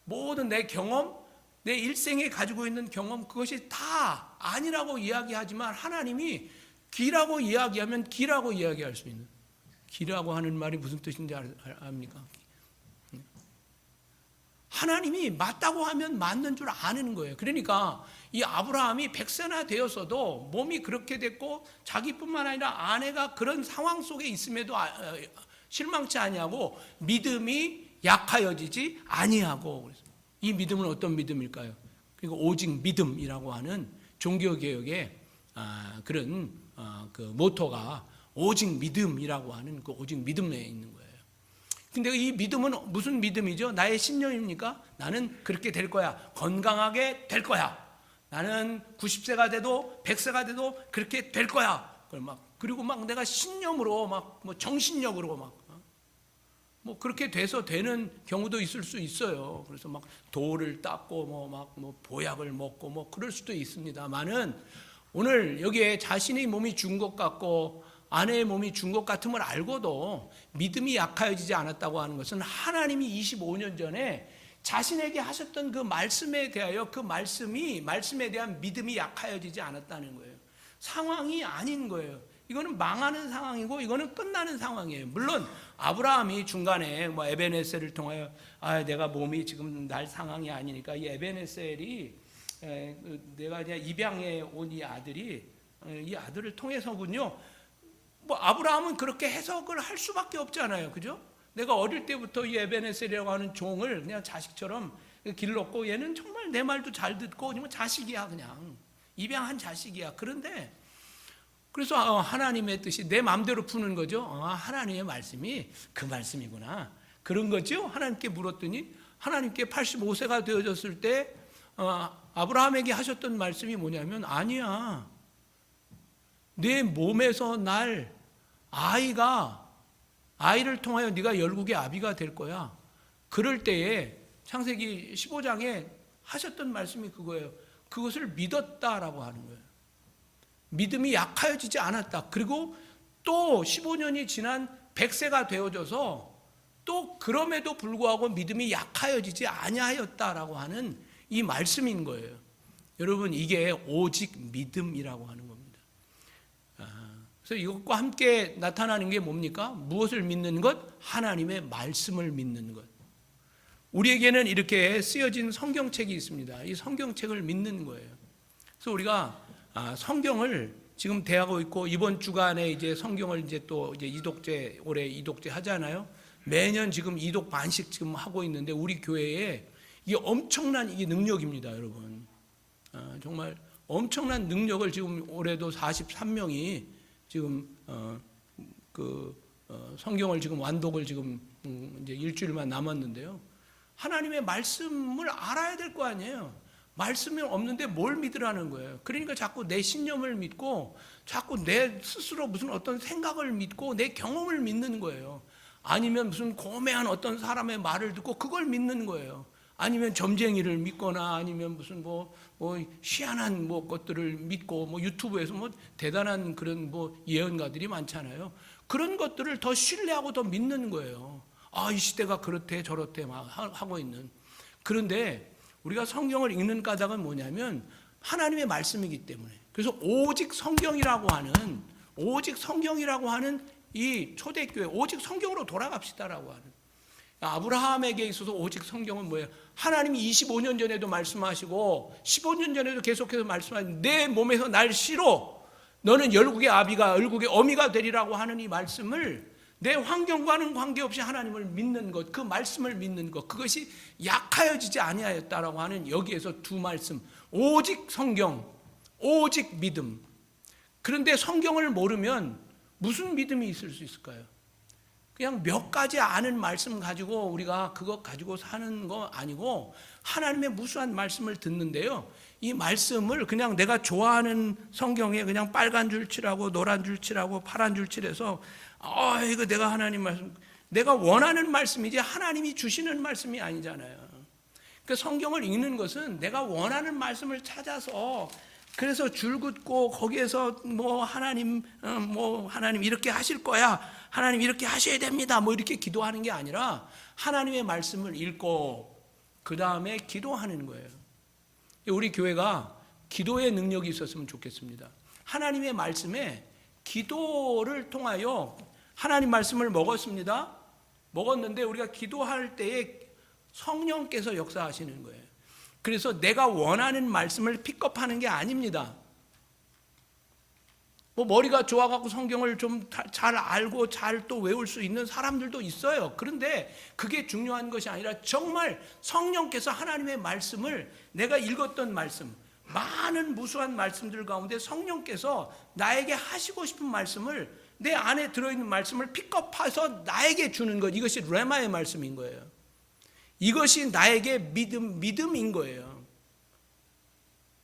모든 내 경험, 내 일생에 가지고 있는 경험, 그것이 다 아니라고 이야기하지만 하나님이 기라고 이야기하면 기라고 이야기할 수 있는, 기라고 하는 말이 무슨 뜻인지 압니까? 하나님이 맞다고 하면 맞는 줄 아는 거예요. 그러니까 이 아브라함이 100세나 되었어도 몸이 그렇게 됐고 자기뿐만 아니라 아내가 그런 상황 속에 있음에도 실망치 아니하고 믿음이 약하여지지 아니하고, 이 믿음은 어떤 믿음일까요? 그리고 오직 믿음이라고 하는 종교개혁의 그런 그 모토가 오직 믿음이라고 하는 그 오직 믿음에 있는 거예요. 근데 이 믿음은 무슨 믿음이죠? 나의 신념입니까? 나는 그렇게 될 거야. 건강하게 될 거야. 나는 90세가 돼도 100세가 돼도 그렇게 될 거야. 그리고 막 내가 신념으로 정신력으로 그렇게 돼서 되는 경우도 있을 수 있어요. 그래서 돌을 닦고 보약을 먹고 그럴 수도 있습니다만은, 오늘 여기에 자신의 몸이 죽은 것 같고 아내의 몸이 죽은 것 같음을 알고도 믿음이 약하여지지 않았다고 하는 것은 하나님이 25년 전에 자신에게 하셨던 그 말씀에 대하여 그 말씀에 대한 믿음이 약하여지지 않았다는 거예요. 상황이 아닌 거예요. 이거는 망하는 상황이고 이거는 끝나는 상황이에요. 물론 아브라함이 중간에 에벤에셀을 통하여 내가 몸이 지금 날 상황이 아니니까, 이 에벤에셀이 내가 그냥 입양해 온 이 아들이 이 아들을 통해서군요. 아브라함은 그렇게 해석을 할 수밖에 없잖아요. 그죠? 내가 어릴 때부터 이 에벤에셀이라고 하는 종을 그냥 자식처럼 길렀고, 얘는 정말 내 말도 잘 듣고 자식이야, 그냥 입양한 자식이야. 그런데 그래서 하나님의 뜻이 내 마음대로 푸는 거죠. 하나님의 말씀이 그 말씀이구나, 그런 거죠. 하나님께 물었더니 하나님께 85세가 되어졌을 때 아브라함에게 하셨던 말씀이 뭐냐면, 아니야, 내 몸에서 날 아이를 통하여 네가 열국의 아비가 될 거야. 그럴 때에 창세기 15장에 하셨던 말씀이 그거예요. 그것을 믿었다라고 하는 거예요. 믿음이 약하여지지 않았다. 그리고 또 15년이 지난 100세가 되어져서 또 그럼에도 불구하고 믿음이 약하여지지 아니하였다라고 하는 이 말씀인 거예요. 여러분, 이게 오직 믿음이라고 하는 겁니다. 그래서 이것과 함께 나타나는 게 뭡니까? 무엇을 믿는 것? 하나님의 말씀을 믿는 것. 우리에게는 이렇게 쓰여진 성경책이 있습니다. 이 성경책을 믿는 거예요. 그래서 우리가 성경을 지금 대하고 있고, 이번 주간에 이제 성경을 이제 이독제, 올해 이독제 하잖아요. 매년 지금 이독 반씩 지금 하고 있는데, 우리 교회에 이게 엄청난 이게 능력입니다, 여러분. 정말 엄청난 능력을 지금 올해도 43명이 지금 성경을 지금 완독을 지금 이제 일주일만 남았는데요. 하나님의 말씀을 알아야 될 거 아니에요. 말씀이 없는데 뭘 믿으라는 거예요. 그러니까 자꾸 내 신념을 믿고 자꾸 내 스스로 무슨 어떤 생각을 믿고 내 경험을 믿는 거예요. 아니면 무슨 고매한 어떤 사람의 말을 듣고 그걸 믿는 거예요. 아니면 점쟁이를 믿거나 아니면 무슨 뭐 희한한 것들을 믿고 유튜브에서 대단한 그런 예언가들이 많잖아요. 그런 것들을 더 신뢰하고 더 믿는 거예요. 이 시대가 그렇대 저렇대 막 하고 있는. 그런데 우리가 성경을 읽는 까닭은 뭐냐면 하나님의 말씀이기 때문에. 그래서 오직 성경이라고 하는 이 초대교회, 오직 성경으로 돌아갑시다라고 하는. 아브라함에게 있어서 오직 성경은 뭐예요? 하나님이 25년 전에도 말씀하시고 15년 전에도 계속해서 말씀하신 내 몸에서 날 실어 너는 열국의 아비가 열국의 어미가 되리라고 하는 이 말씀을 내 환경과는 관계없이 하나님을 믿는 것, 그 말씀을 믿는 것, 그것이 약하여지지 아니하였다라고 하는 여기에서 두 말씀, 오직 성경, 오직 믿음. 그런데 성경을 모르면 무슨 믿음이 있을 수 있을까요? 그냥 몇 가지 아는 말씀 가지고 우리가 그것 가지고 사는 거 아니고 하나님의 무수한 말씀을 듣는데요. 이 말씀을 그냥 내가 좋아하는 성경에 그냥 빨간 줄 칠하고 노란 줄 칠하고 파란 줄 칠해서 이거 내가 하나님 말씀, 내가 원하는 말씀이지 하나님이 주시는 말씀이 아니잖아요. 그러니까 성경을 읽는 것은 내가 원하는 말씀을 찾아서 그래서 줄긋고 거기에서 하나님 이렇게 하실 거야, 하나님 이렇게 하셔야 됩니다, 이렇게 기도하는 게 아니라 하나님의 말씀을 읽고 그 다음에 기도하는 거예요. 우리 교회가 기도의 능력이 있었으면 좋겠습니다. 하나님의 말씀에 기도를 통하여 하나님 말씀을 먹었는데 우리가 기도할 때에 성령께서 역사하시는 거예요. 그래서 내가 원하는 말씀을 픽업하는 게 아닙니다. 머리가 좋아갖고 성경을 좀 잘 알고 잘 또 외울 수 있는 사람들도 있어요. 그런데 그게 중요한 것이 아니라 정말 성령께서 하나님의 말씀을 내가 읽었던 말씀, 많은 무수한 말씀들 가운데 성령께서 나에게 하시고 싶은 말씀을 내 안에 들어있는 말씀을 픽업해서 나에게 주는 것, 이것이 레마의 말씀인 거예요. 이것이 나에게 믿음인 거예요.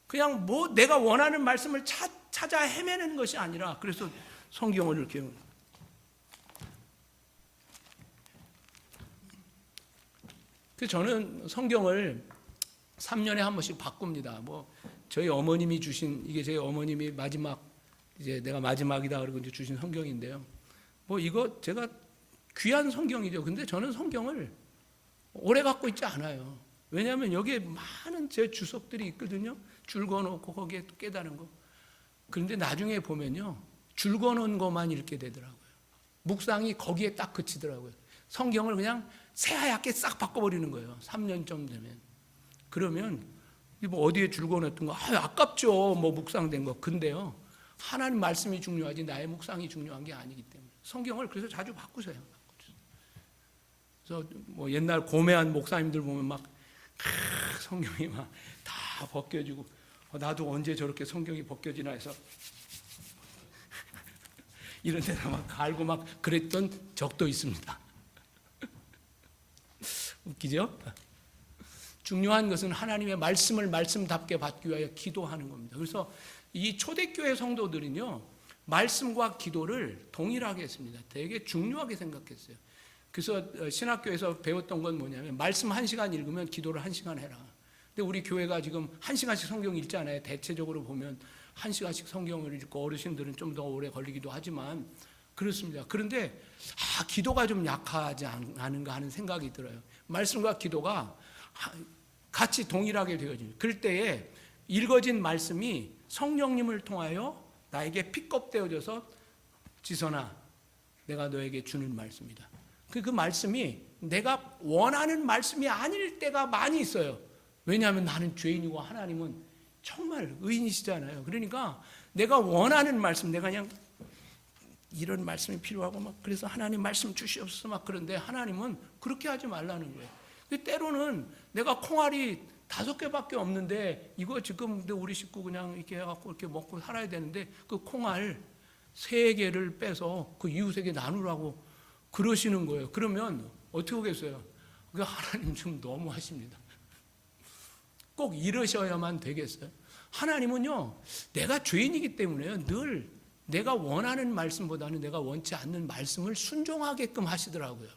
그냥 내가 원하는 말씀을 찾아 헤매는 것이 아니라, 그래서 성경을 이렇게 저는 성경을 3년에 한 번씩 바꿉니다. 저희 어머님이 주신, 이게 제 어머님이 마지막, 이제 내가 마지막이다 그러고 이제 주신 성경인데요. 이거 제가 귀한 성경이죠. 근데 저는 성경을 오래 갖고 있지 않아요. 왜냐하면 여기에 많은 제 주석들이 있거든요. 줄 그어놓고 거기에 깨달은 거. 그런데 나중에 보면요, 줄 그어놓은 것만 읽게 되더라고요. 묵상이 거기에 딱 그치더라고요. 성경을 그냥 새하얗게 싹 바꿔버리는 거예요. 3년쯤 되면. 그러면 어디에 줄 그어놨던 거 아깝죠. 묵상된 거. 근데요, 하나님 말씀이 중요하지 나의 묵상이 중요한 게 아니기 때문에 성경을 그래서 자주 바꾸세요. 그래서 옛날 고매한 목사님들 보면 막 성경이 막 다 벗겨지고 나도 언제 저렇게 성경이 벗겨지나 해서 이런 데다 막 갈고 막 그랬던 적도 있습니다. 웃기죠? 중요한 것은 하나님의 말씀을 말씀답게 받기 위하여 기도하는 겁니다. 그래서 이 초대교회 성도들은요, 말씀과 기도를 동일하게 했습니다. 되게 중요하게 생각했어요. 그래서 신학교에서 배웠던 건 뭐냐면 말씀 1시간 읽으면 기도를 1시간 해라. 근데 우리 교회가 지금 1시간씩 성경 읽잖아요. 대체적으로 보면 1시간씩 성경을 읽고 어르신들은 좀 더 오래 걸리기도 하지만 그렇습니다. 그런데 기도가 좀 약하지 않은가 하는 생각이 들어요. 말씀과 기도가 같이 동일하게 되어집니다. 그럴 때에 읽어진 말씀이 성령님을 통하여 나에게 픽업되어져서 지선아, 내가 너에게 주는 말씀이다. 그 말씀이 내가 원하는 말씀이 아닐 때가 많이 있어요. 왜냐하면 나는 죄인이고 하나님은 정말 의인이시잖아요. 그러니까 내가 원하는 말씀, 내가 그냥 이런 말씀이 필요하고 막 그래서 하나님 말씀 주시옵소서 막 그런데 하나님은 그렇게 하지 말라는 거예요. 때로는 내가 콩알이 5개밖에 없는데 이거 지금 우리 식구 그냥 이렇게 해갖고 이렇게 먹고 살아야 되는데 그 콩알 3개를 빼서 그 이웃에게 나누라고 그러시는 거예요. 그러면 어떻게 하겠어요? 그 하나님 좀 너무하십니다. 꼭 이러셔야만 되겠어요? 하나님은요, 내가 죄인이기 때문에요, 늘 내가 원하는 말씀보다는 내가 원치 않는 말씀을 순종하게끔 하시더라고요.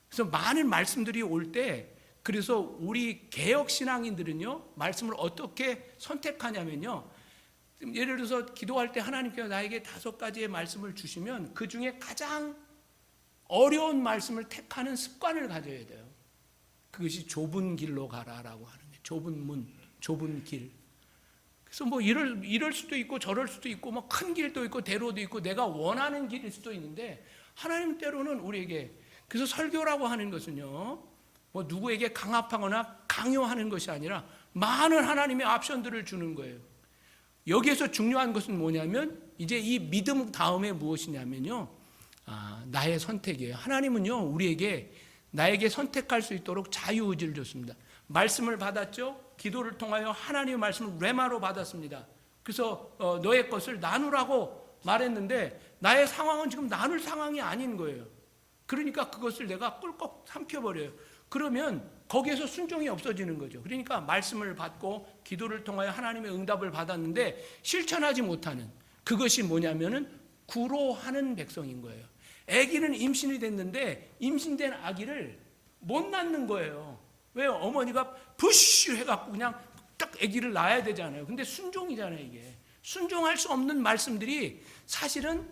그래서 많은 말씀들이 올 때, 그래서 우리 개혁신앙인들은요, 말씀을 어떻게 선택하냐면요, 예를 들어서 기도할 때 하나님께서 나에게 5가지의 말씀을 주시면 그 중에 가장 어려운 말씀을 택하는 습관을 가져야 돼요. 그것이 좁은 길로 가라라고 하는 거예요. 좁은 문, 좁은 길. 그래서 뭐 이럴 수도 있고 저럴 수도 있고 뭐 큰 길도 있고 대로도 있고 내가 원하는 길일 수도 있는데 하나님 때로는 우리에게, 그래서 설교라고 하는 것은요, 뭐 누구에게 강압하거나 강요하는 것이 아니라 많은 하나님의 옵션들을 주는 거예요. 여기에서 중요한 것은 뭐냐면 이제 이 믿음 다음에 무엇이냐면요, 나의 선택이에요. 하나님은요, 우리에게 나에게 선택할 수 있도록 자유의지를 줬습니다. 말씀을 받았죠. 기도를 통하여 하나님의 말씀을 레마로 받았습니다. 그래서 너의 것을 나누라고 말했는데 나의 상황은 지금 나눌 상황이 아닌 거예요. 그러니까 그것을 내가 꿀꺽 삼켜버려요. 그러면 거기에서 순종이 없어지는 거죠. 그러니까 말씀을 받고 기도를 통하여 하나님의 응답을 받았는데 실천하지 못하는, 그것이 뭐냐면은 구로하는 백성인 거예요. 아기는 임신이 됐는데 임신된 아기를 못 낳는 거예요. 왜요? 어머니가 푸쉬 해갖고 그냥 딱 아기를 낳아야 되잖아요. 근데 순종이잖아요, 이게. 순종할 수 없는 말씀들이 사실은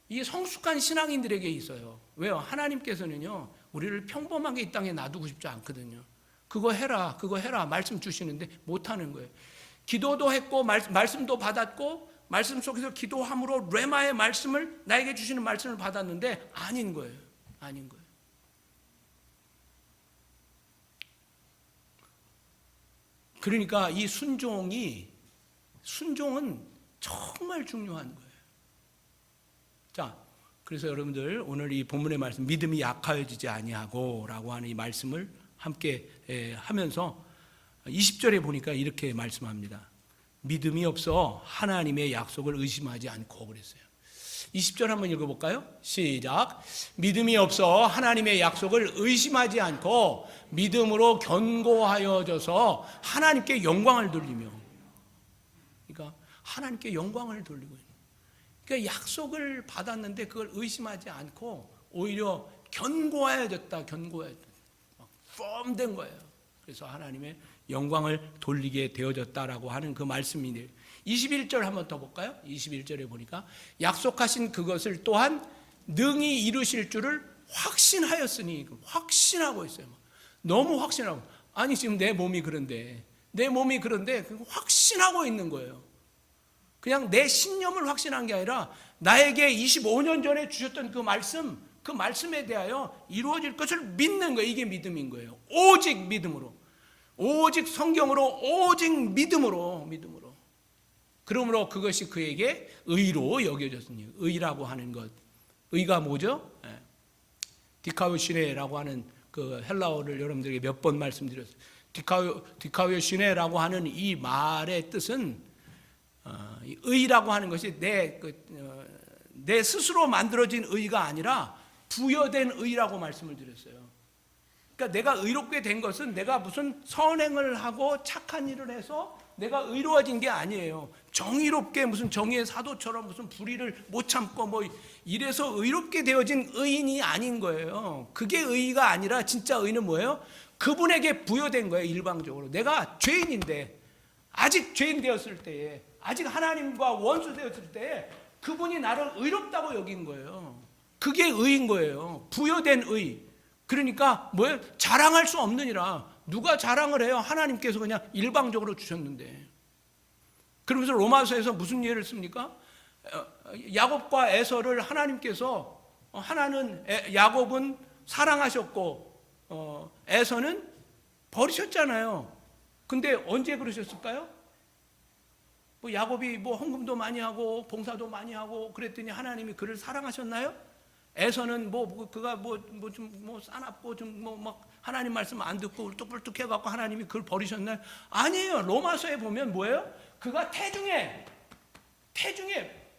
이 성숙한 신앙인들에게 있어요. 왜요? 하나님께서는요, 우리를 평범하게 이 땅에 놔두고 싶지 않거든요. 그거 해라, 그거 해라 말씀 주시는데 못하는 거예요. 기도도 했고 말씀도 받았고 말씀 속에서 기도함으로 레마의 말씀을, 나에게 주시는 말씀을 받았는데 아닌 거예요. 아닌 거예요. 그러니까 이 순종은 정말 중요한 거예요. 자, 그래서 여러분들 오늘 이 본문의 말씀, 믿음이 약하여지지 아니하고 라고 하는 이 말씀을 함께 하면서 20절에 보니까 이렇게 말씀합니다. 믿음이 없어 하나님의 약속을 의심하지 않고 그랬어요. 20절 한번 읽어볼까요? 시작. 믿음이 없어 하나님의 약속을 의심하지 않고 믿음으로 견고하여져서 하나님께 영광을 돌리며, 그러니까 하나님께 영광을 돌리고 있는, 그러니까 약속을 받았는데 그걸 의심하지 않고 오히려 견고해졌다. 펌된 거예요. 그래서 하나님의 영광을 돌리게 되어졌다라고 하는 그 말씀이네요. 21절 한번 더 볼까요? 21절에 보니까 약속하신 그것을 또한 능히 이루실 줄을 확신하였으니, 확신하고 있어요. 너무 확신하고, 아니 지금 내 몸이 그런데 확신하고 있는 거예요. 그냥 내 신념을 확신한 게 아니라 나에게 25년 전에 주셨던 그 말씀에 대하여 이루어질 것을 믿는 거예요. 이게 믿음인 거예요. 오직 믿음으로, 오직 성경으로, 오직 믿음으로. 그러므로 그것이 그에게 의로 여겨졌으니, 의라고 하는 것, 의가 뭐죠? 디카오시네라고 하는 그 헬라어를 여러분들에게 몇 번 말씀드렸어요. 디카오시네라고 하는 이 말의 뜻은 의라고 하는 것이 내 스스로 만들어진 의가 아니라 부여된 의라고 말씀을 드렸어요. 그러니까 내가 의롭게 된 것은 내가 무슨 선행을 하고 착한 일을 해서 내가 의로워진 게 아니에요. 정의롭게 무슨 정의의 사도처럼 무슨 불의를 못 참고 뭐 이래서 의롭게 되어진 의인이 아닌 거예요. 그게 의가 아니라 진짜 의는 뭐예요? 그분에게 부여된 거예요. 일방적으로 내가 죄인인데, 아직 죄인 되었을 때에, 아직 하나님과 원수 되었을 때에 그분이 나를 의롭다고 여긴 거예요. 그게 의인 거예요. 부여된 의. 그러니까 뭐예요? 자랑할 수 없느니라. 누가 자랑을 해요? 하나님께서 그냥 일방적으로 주셨는데. 그러면서 로마서에서 무슨 예를 씁니까? 야곱과 에서를 하나님께서, 하나는 야곱은 사랑하셨고 에서는 버리셨잖아요. 근데 언제 그러셨을까요? 뭐 야곱이 뭐 헌금도 많이 하고 봉사도 많이 하고 그랬더니 하나님이 그를 사랑하셨나요? 에서는 그가 좀 싸납고 좀 막 하나님 말씀 안 듣고 울뚝불뚝 해갖고 하나님이 그걸 버리셨나요? 아니에요. 로마서에 보면 뭐예요? 그가 태중에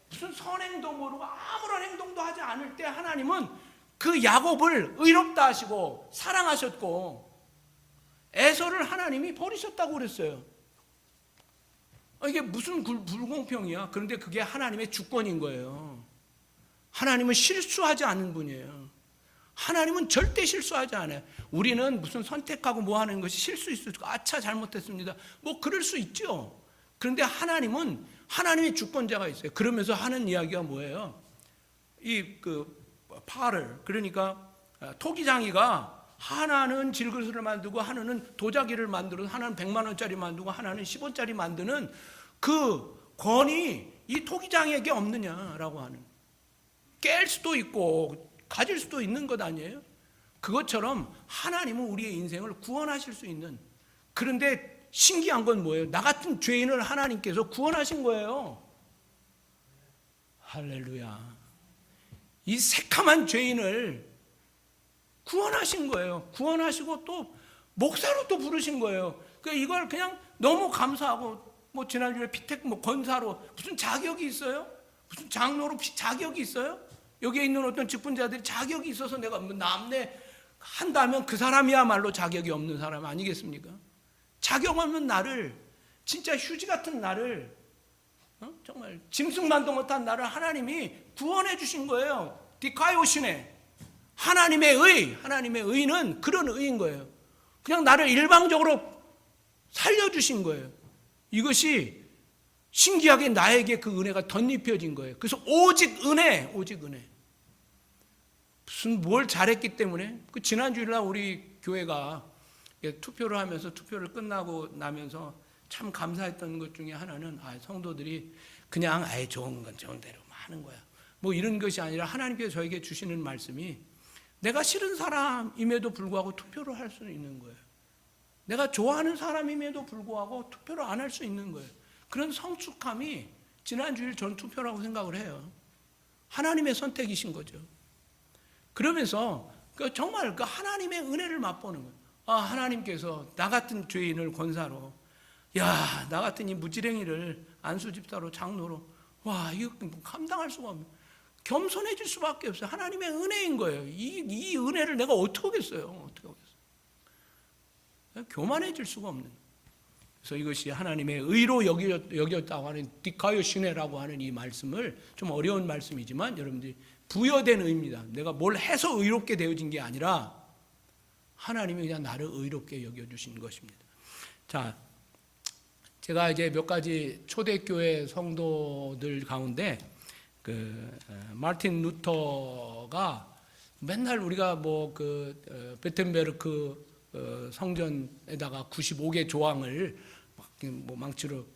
무슨 선행도 모르고 아무런 행동도 하지 않을 때 하나님은 그 야곱을 의롭다 하시고 사랑하셨고 에서를 하나님이 버리셨다고 그랬어요. 이게 무슨 불공평이야. 그런데 그게 하나님의 주권인 거예요. 하나님은 실수하지 않는 분이에요. 하나님은 절대 실수하지 않아요. 우리는 무슨 선택하고 뭐 하는 것이 실수일 수 있고 아차 잘못했습니다. 그럴 수 있죠. 그런데 하나님은 하나님의 주권자가 있어요. 그러면서 하는 이야기가 뭐예요? 파를, 그러니까 토기장이가 하나는 질그릇을 만들고 하나는 도자기를 만들고 하나는 100만 원짜리 만들고 하나는 10원짜리 만드는 그 권이 이 토기장에게 없느냐라고 하는, 깰 수도 있고 가질 수도 있는 것 아니에요? 그것처럼 하나님은 우리의 인생을 구원하실 수 있는, 그런데 신기한 건 뭐예요? 나 같은 죄인을 하나님께서 구원하신 거예요. 할렐루야. 이 새카만 죄인을 구원하신 거예요. 구원하시고 또 목사로 또 부르신 거예요. 이걸 그냥 너무 감사하고, 지난주에 피택 권사로 무슨 자격이 있어요? 무슨 장로로 자격이 있어요? 여기에 있는 어떤 직분자들이 자격이 있어서 내가 남내 한다면 그 사람이야말로 자격이 없는 사람 아니겠습니까? 자격 없는 나를, 진짜 휴지 같은 나를, 정말 짐승만도 못한 나를 하나님이 구원해 주신 거예요. 디카이오시네. 하나님의 의는 그런 의인 거예요. 그냥 나를 일방적으로 살려주신 거예요. 이것이 신기하게 나에게 그 은혜가 덧입혀진 거예요. 그래서 오직 은혜. 무슨 뭘 잘했기 때문에. 지난주일날 우리 교회가 투표를 하면서, 투표를 끝나고 나면서 참 감사했던 것 중에 하나는 성도들이 그냥 좋은 건 좋은 대로 하는 거야, 이런 것이 아니라 하나님께서 저에게 주시는 말씀이, 내가 싫은 사람임에도 불구하고 투표를 할 수 있는 거예요. 내가 좋아하는 사람임에도 불구하고 투표를 안 할 수 있는 거예요. 그런 성숙함이 지난주일 전 투표라고 생각을 해요. 하나님의 선택이신 거죠. 그러면서 정말 하나님의 은혜를 맛보는 거예요. 하나님께서 나 같은 죄인을 권사로, 나 같은 이 무지랭이를 안수집사로, 장로로, 이거 감당할 수가 없네. 겸손해질 수밖에 없어요. 하나님의 은혜인 거예요. 이 은혜를 내가 어떻게 하겠어요? 교만해질 수가 없는 거예요. 그래서 이것이 하나님의 의로 여겼다고 하는 디카요시네라고 하는 이 말씀을, 좀 어려운 말씀이지만 여러분들이 부여된 의입니다. 내가 뭘 해서 의롭게 되어진 게 아니라 하나님이 그냥 나를 의롭게 여겨주신 것입니다. 자, 제가 이제 몇 가지 초대교회 성도들 가운데 마르틴 루터가 맨날 우리가 베텐베르크 성전에다가 95개 조항을 망치로,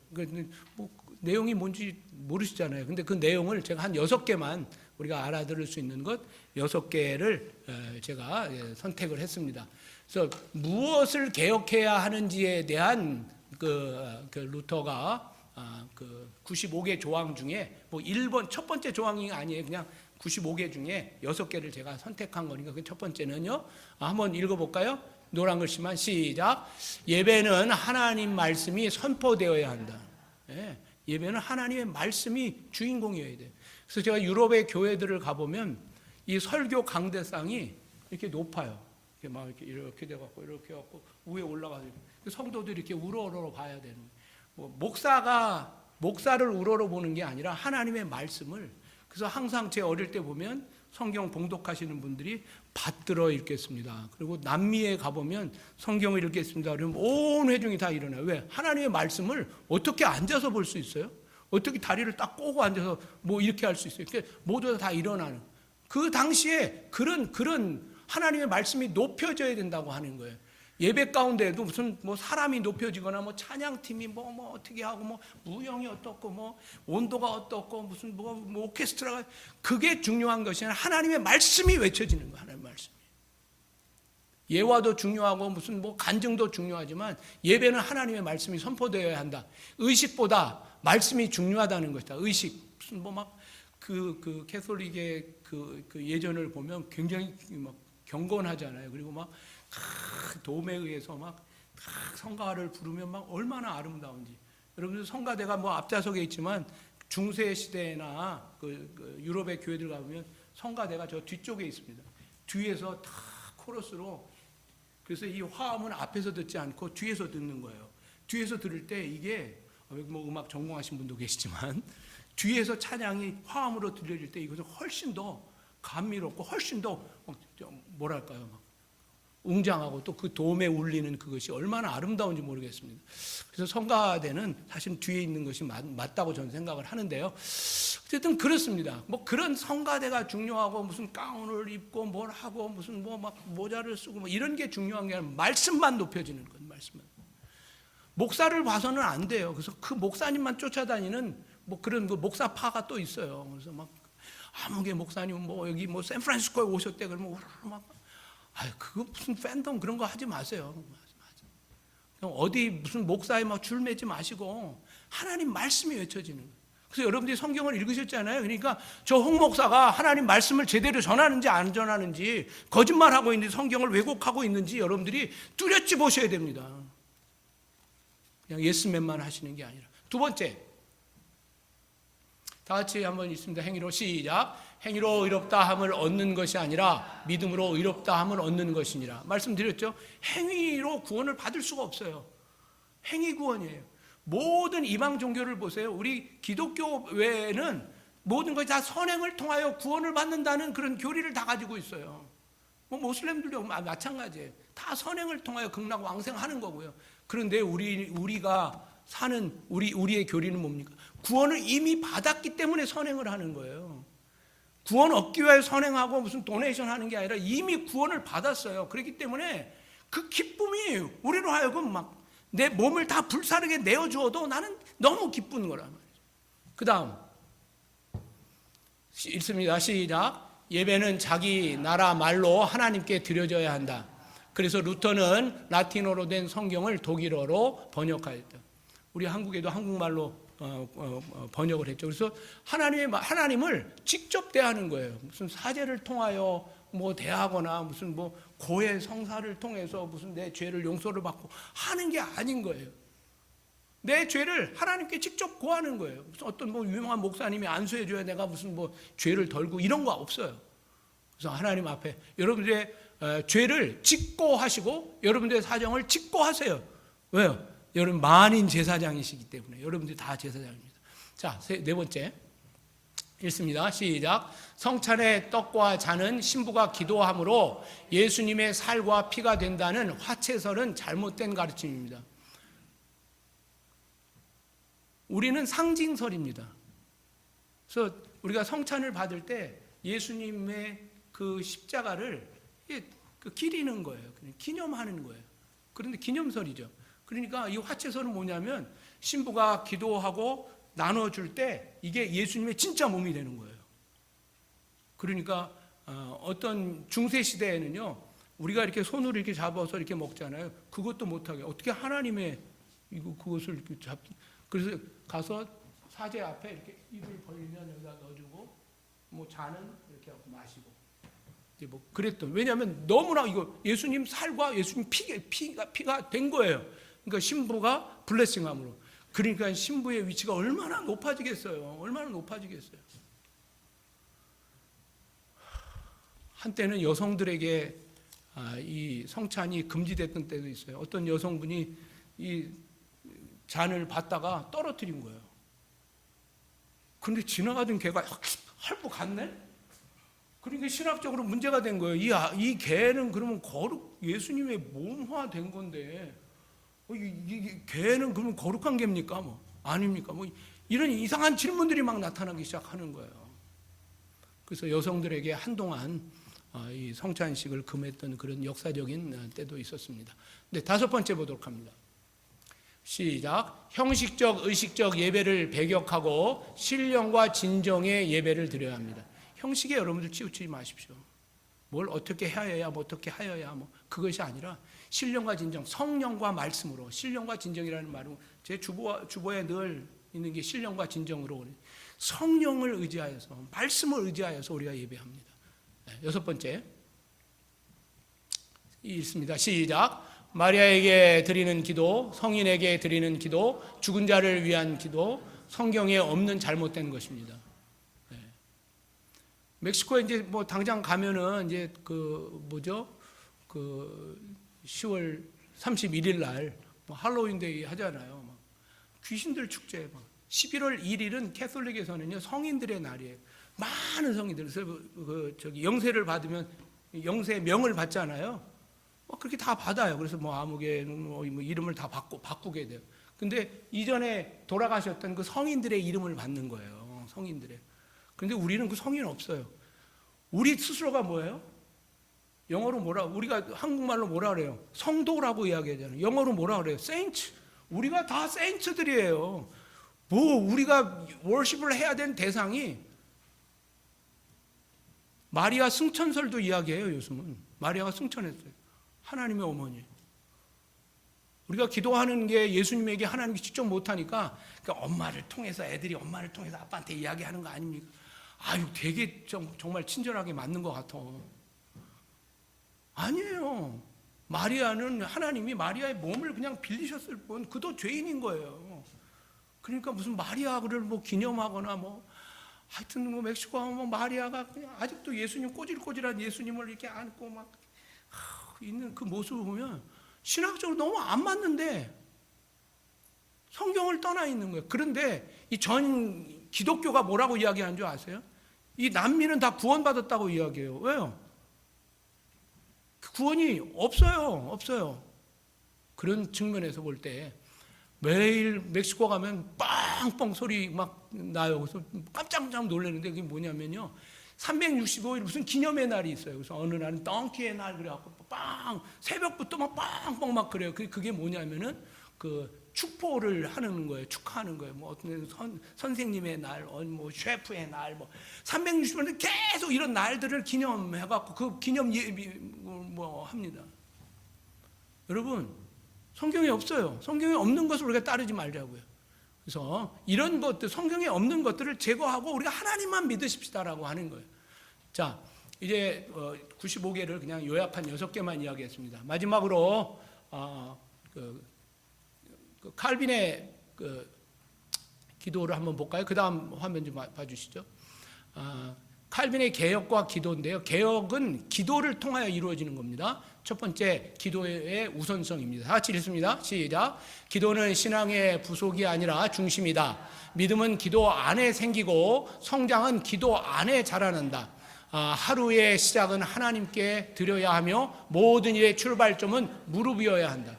내용이 뭔지 모르시잖아요. 근데 그 내용을 제가 한 6개만 우리가 알아들을 수 있는 것 6개를 제가 선택을 했습니다. 그래서 무엇을 개혁해야 하는지에 대한 루터가 95개 조항 중에 1번 첫 번째 조항이 아니에요. 그냥 95개 중에 6개를 제가 선택한 거니까 그 첫 번째는요. 한번 읽어볼까요? 노란 글씨만 시작. 예배는 하나님 말씀이 선포되어야 한다. 예배는 하나님의 말씀이 주인공이어야 돼요. 그래서 제가 유럽의 교회들을 가보면 이 설교 강대상이 이렇게 높아요. 이렇게 돼갖고 이렇게 해갖고 위에 올라가서 성도들이 이렇게 우러러 봐야 되는 거예요. 목사를 우러러 보는 게 아니라 하나님의 말씀을. 그래서 항상 제 어릴 때 보면 성경 봉독하시는 분들이 받들어 읽겠습니다. 그리고 남미에 가보면 성경을 읽겠습니다. 그러면 온 회중이 다 일어나요. 왜? 하나님의 말씀을 어떻게 앉아서 볼 수 있어요? 어떻게 다리를 딱 꼬고 앉아서 이렇게 할 수 있어요? 모두 다 일어나는. 그 당시에 그런 하나님의 말씀이 높여져야 된다고 하는 거예요. 예배 가운데에도 무슨 사람이 높여지거나 찬양팀이 어떻게 하고 무용이 어떻고 온도가 어떻고 무슨 오케스트라가, 그게 중요한 것이 아니라 하나님의 말씀이 외쳐지는 거예요. 하나님의 말씀이. 예화도 중요하고 무슨 간증도 중요하지만 예배는 하나님의 말씀이 선포되어야 한다. 의식보다 말씀이 중요하다는 것이다. 의식 무슨 그 캐톨릭의 그 예전을 보면 굉장히 막 경건하잖아요. 그리고 막 도움에 의해서 막 성가를 부르면 막 얼마나 아름다운지. 여러분들 성가대가 뭐 앞좌석에 있지만 중세 시대나 그 유럽의 교회들 가보면 성가대가 저 뒤쪽에 있습니다. 뒤에서 다 코러스로. 그래서 이 화음은 앞에서 듣지 않고 뒤에서 듣는 거예요. 뒤에서 들을 때 이게 뭐 음악 전공하신 분도 계시지만 뒤에서 찬양이 화음으로 들려질 때 이것은 훨씬 더 감미롭고 훨씬 더 뭐랄까요, 막 웅장하고 또 그 도움에 울리는 그것이 얼마나 아름다운지 모르겠습니다. 그래서 성가대는 사실 뒤에 있는 것이 맞다고 저는 생각을 하는데요. 어쨌든 그렇습니다. 뭐 그런 성가대가 중요하고 무슨 가운을 입고 뭘 하고 무슨 뭐 막 모자를 쓰고 뭐 이런 게 중요한 게 아니라 말씀만 높여지는 것, 말씀만. 목사를 봐서는 안 돼요. 그래서 그 목사님만 쫓아다니는 뭐 그런 그 목사파가 또 있어요. 그래서 막 아무개 목사님 뭐 여기 뭐 샌프란시스코에 오셨대 그러면 막 그거 무슨 팬덤 그런 거 하지 마세요. 그냥 어디 무슨 목사에 막 줄 매지 마시고 하나님 말씀이 외쳐지는 거예요. 그래서 여러분들이 성경을 읽으셨잖아요. 그러니까 저 홍 목사가 하나님 말씀을 제대로 전하는지 안 전하는지 거짓말하고 있는지 성경을 왜곡하고 있는지 여러분들이 뚜렷이 보셔야 됩니다. 그냥 예스맨만 하시는 게 아니라. 두 번째, 다 같이 한번 있습니다. 행위로 시작. 행위로 의롭다 함을 얻는 것이 아니라 믿음으로 의롭다 함을 얻는 것이니라. 말씀드렸죠? 행위로 구원을 받을 수가 없어요. 행위 구원이에요. 모든 이방 종교를 보세요. 우리 기독교 외에는 모든 것이 다 선행을 통하여 구원을 받는다는 그런 교리를 다 가지고 있어요. 뭐 모슬렘들도 마찬가지예요. 다 선행을 통하여 극락 왕생하는 거고요. 그런데 우리가 사는 우리의 교리는 뭡니까? 구원을 이미 받았기 때문에 선행을 하는 거예요. 구원 얻기 위해 선행하고 무슨 도네이션 하는 게 아니라 이미 구원을 받았어요. 그렇기 때문에 그 기쁨이 우리로 하여금 막 내 몸을 다 불사르게 내어주어도 나는 너무 기쁜 거란 말이죠. 그 다음 읽습니다. 시작. 예배는 자기 나라 말로 하나님께 드려져야 한다. 그래서 루터는 라틴어로 된 성경을 독일어로 번역하였다. 우리 한국에도 한국말로 번역을 했죠. 그래서 하나님을 직접 대하는 거예요. 무슨 사제를 통하여 뭐 대하거나 무슨 뭐 고해 성사를 통해서 무슨 내 죄를 용서를 받고 하는 게 아닌 거예요. 내 죄를 하나님께 직접 고하는 거예요. 무슨 어떤 뭐 유명한 목사님이 안수해 줘야 내가 무슨 뭐 죄를 덜고 이런 거 없어요. 그래서 하나님 앞에 여러분들의 죄를 짓고 하시고 여러분들의 사정을 짓고 하세요. 왜요? 여러분 만인 제사장이시기 때문에 여러분들이 다 제사장입니다. 자, 네 번째 읽습니다. 시작. 성찬의 떡과 잔은 신부가 기도함으로 예수님의 살과 피가 된다는 화채설은 잘못된 가르침입니다. 우리는 상징설입니다. 그래서 우리가 성찬을 받을 때 예수님의 그 십자가를 기리는 거예요. 기념하는 거예요. 그런데 기념설이죠. 그러니까 이 화채설은 뭐냐면 신부가 기도하고 나눠줄 때 이게 예수님의 진짜 몸이 되는 거예요. 그러니까 어떤 중세 시대에는요, 우리가 이렇게 손으로 이렇게 잡아서 이렇게 먹잖아요. 그것도 못하게 어떻게 하나님의 그것을 이렇게 그래서 가서 사제 앞에 이렇게 입을 벌리면 여기다 넣어주고 뭐 잔은 이렇게 하고 마시고 이제 뭐 그랬던. 왜냐하면 너무나 이거 예수님 살과 예수님 피가 된 거예요. 그러니까 신부가 블레싱함으로. 그러니까 신부의 위치가 얼마나 높아지겠어요. 얼마나 높아지겠어요. 한때는 여성들에게 이 성찬이 금지됐던 때도 있어요. 어떤 여성분이 이 잔을 받다가 떨어뜨린 거예요. 근데 지나가던 개가 헐벗 갔네? 그러니까 신학적으로 문제가 된 거예요. 이 개는 그러면 예수님의 몸화된 건데 이 개는 그러면 거룩한 개입니까? 뭐 아닙니까? 뭐 이런 이상한 질문들이 막 나타나기 시작하는 거예요. 그래서 여성들에게 한동안 이 성찬식을 금했던 그런 역사적인 때도 있었습니다. 네, 다섯 번째 보도록 합니다. 시작. 형식적, 의식적 예배를 배격하고 신령과 진정의 예배를 드려야 합니다. 형식에 여러분들 치우치지 마십시오. 뭘 어떻게 해야 뭐 어떻게 하여야 뭐 그것이 아니라 신령과 진정, 성령과 말씀으로. 신령과 진정이라는 말은 제 주보에 늘 있는 게 신령과 진정으로 성령을 의지하여서, 말씀을 의지하여서 우리가 예배합니다. 네, 여섯 번째 읽습니다. 시작. 마리아에게 드리는 기도, 성인에게 드리는 기도, 죽은 자를 위한 기도, 성경에 없는 잘못된 것입니다. 네. 멕시코에 이제 뭐 당장 가면은 이제 그 10월 31일 날 할로윈데이 하잖아요. 막 귀신들 축제. 11월 1일은 캐톨릭에서는요 성인들의 날이에요. 많은 성인들, 그래서 영세를 받으면 영세 명을 받잖아요. 그렇게 다 받아요. 그래서 뭐 아무개는 뭐 이름을 다 바꾸게 돼요. 근데 이전에 돌아가셨던 그 성인들의 이름을 받는 거예요. 성인들의. 그런데 우리는 그 성인 없어요. 우리 스스로가 뭐예요? 영어로 우리가 한국말로 뭐라 그래요? 성도라고 이야기하잖아요. 영어로 뭐라 그래요? 세인트. 우리가 다 세인트들이에요. 우리가 월십을 해야 되는 대상이 마리아 승천설도 이야기해요. 요즘은 마리아가 승천했어요. 하나님의 어머니. 우리가 기도하는 게 예수님에게 하나님이 직접 못하니까 그러니까 엄마를 통해서 애들이 엄마를 통해서 아빠한테 이야기하는 거 아닙니까? 되게 정말 친절하게 맞는 것 같아. 아니에요. 마리아는 하나님이 마리아의 몸을 그냥 빌리셨을 뿐 그도 죄인인 거예요. 그러니까 무슨 마리아를 뭐 기념하거나 하여튼 멕시코 하면 마리아가 그냥 아직도 예수님 꼬질꼬질한 예수님을 이렇게 안고 막 있는 그 모습을 보면 신학적으로 너무 안 맞는데 성경을 떠나 있는 거예요. 그런데 이 전 기독교가 뭐라고 이야기하는 줄 아세요? 이 난민은 다 구원받았다고 이야기해요. 왜요? 구원이 없어요. 그런 측면에서 볼 때 매일 멕시코 가면 빵빵 소리 막 나요. 그래서 깜짝 놀라는데 그게 뭐냐면요. 365일 무슨 기념의 날이 있어요. 그래서 어느 날은 덩키의 날 그래갖고 새벽부터 막 빵빵 막 그래요. 그게 뭐냐면은 그 축포를 하는 거예요. 축하하는 거예요. 어떤 선생님의 날, 셰프의 날, 365일 계속 이런 날들을 기념해갖고 그 기념 예비 합니다. 여러분, 성경에 없어요. 성경에 없는 것을 우리가 따르지 말자고요. 그래서 이런 것들, 성경에 없는 것들을 제거하고 우리가 하나님만 믿으십시다라고 하는 거예요. 자, 이제 95개를 그냥 요약한 6개만 이야기했습니다. 마지막으로 칼빈의 기도를 한번 볼까요? 그 다음 화면 좀 봐주시죠. 칼빈의 개혁과 기도인데요. 개혁은 기도를 통하여 이루어지는 겁니다. 첫 번째, 기도의 우선성입니다. 다 같이 읽습니다. 시작. 기도는 신앙의 부속이 아니라 중심이다. 믿음은 기도 안에 생기고 성장은 기도 안에 자라난다. 하루의 시작은 하나님께 드려야 하며 모든 일의 출발점은 무릎이어야 한다.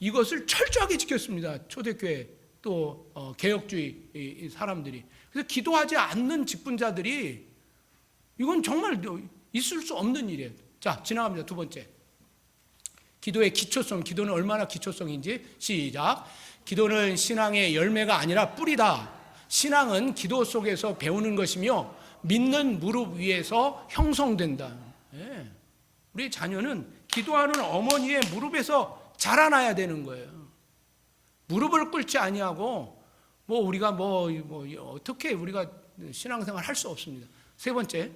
이것을 철저하게 지켰습니다. 초대교회 또 개혁주의 사람들이. 그래서 기도하지 않는 직분자들이 이건 정말 있을 수 없는 일이에요. 자, 지나갑니다. 두 번째. 기도의 기초성. 기도는 얼마나 기초성인지 시작. 기도는 신앙의 열매가 아니라 뿌리다. 신앙은 기도 속에서 배우는 것이며 믿는 무릎 위에서 형성된다. 네. 우리 자녀는 기도하는 어머니의 무릎에서 자라나야 되는 거예요. 무릎을 꿇지 아니하고 우리가 어떻게 우리가 신앙생활 할 수 없습니다. 세 번째,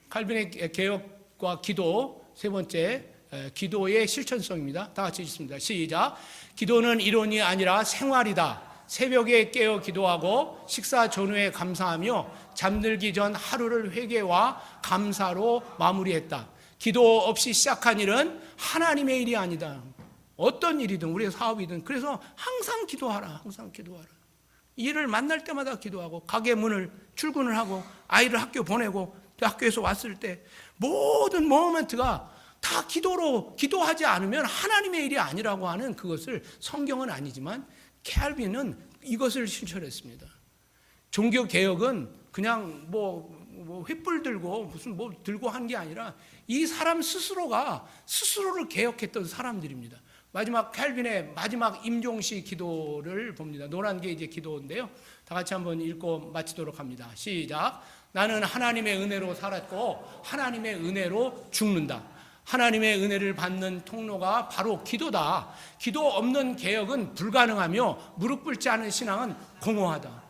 칼빈의 개혁과 기도. 세 번째, 기도의 실천성입니다. 다 같이 읽습니다. 시작. 기도는 이론이 아니라 생활이다. 새벽에 깨어 기도하고 식사 전후에 감사하며 잠들기 전 하루를 회개와 감사로 마무리했다. 기도 없이 시작한 일은 하나님의 일이 아니다. 어떤 일이든 우리의 사업이든 그래서 항상 기도하라. 항상 기도하라. 일을 만날 때마다 기도하고 가게 문을 출근을 하고 아이를 학교 보내고 학교에서 왔을 때 모든 모멘트가 다 기도하지 않으면 하나님의 일이 아니라고 하는 그것을 성경은 아니지만 칼빈은 이것을 실천했습니다. 종교개혁은 그냥 횃불 들고 무슨 들고 한 게 아니라 이 사람 스스로가 스스로를 개혁했던 사람들입니다. 마지막 칼빈의 마지막 임종시 기도를 봅니다. 노란 게 이제 기도인데요. 다 같이 한번 읽고 마치도록 합니다. 시작. 나는 하나님의 은혜로 살았고 하나님의 은혜로 죽는다. 하나님의 은혜를 받는 통로가 바로 기도다. 기도 없는 개혁은 불가능하며 무릎 꿇지 않은 신앙은 공허하다.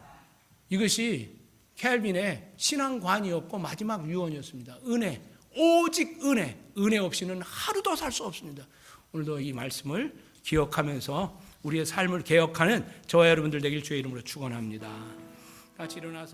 이것이 켈빈의 신앙관이었고 마지막 유언이었습니다. 은혜, 오직 은혜, 은혜 없이는 하루도 살 수 없습니다. 오늘도 이 말씀을 기억하면서 우리의 삶을 개혁하는 저와 여러분들 되길 주의 이름으로 축원합니다. 같이 일어나서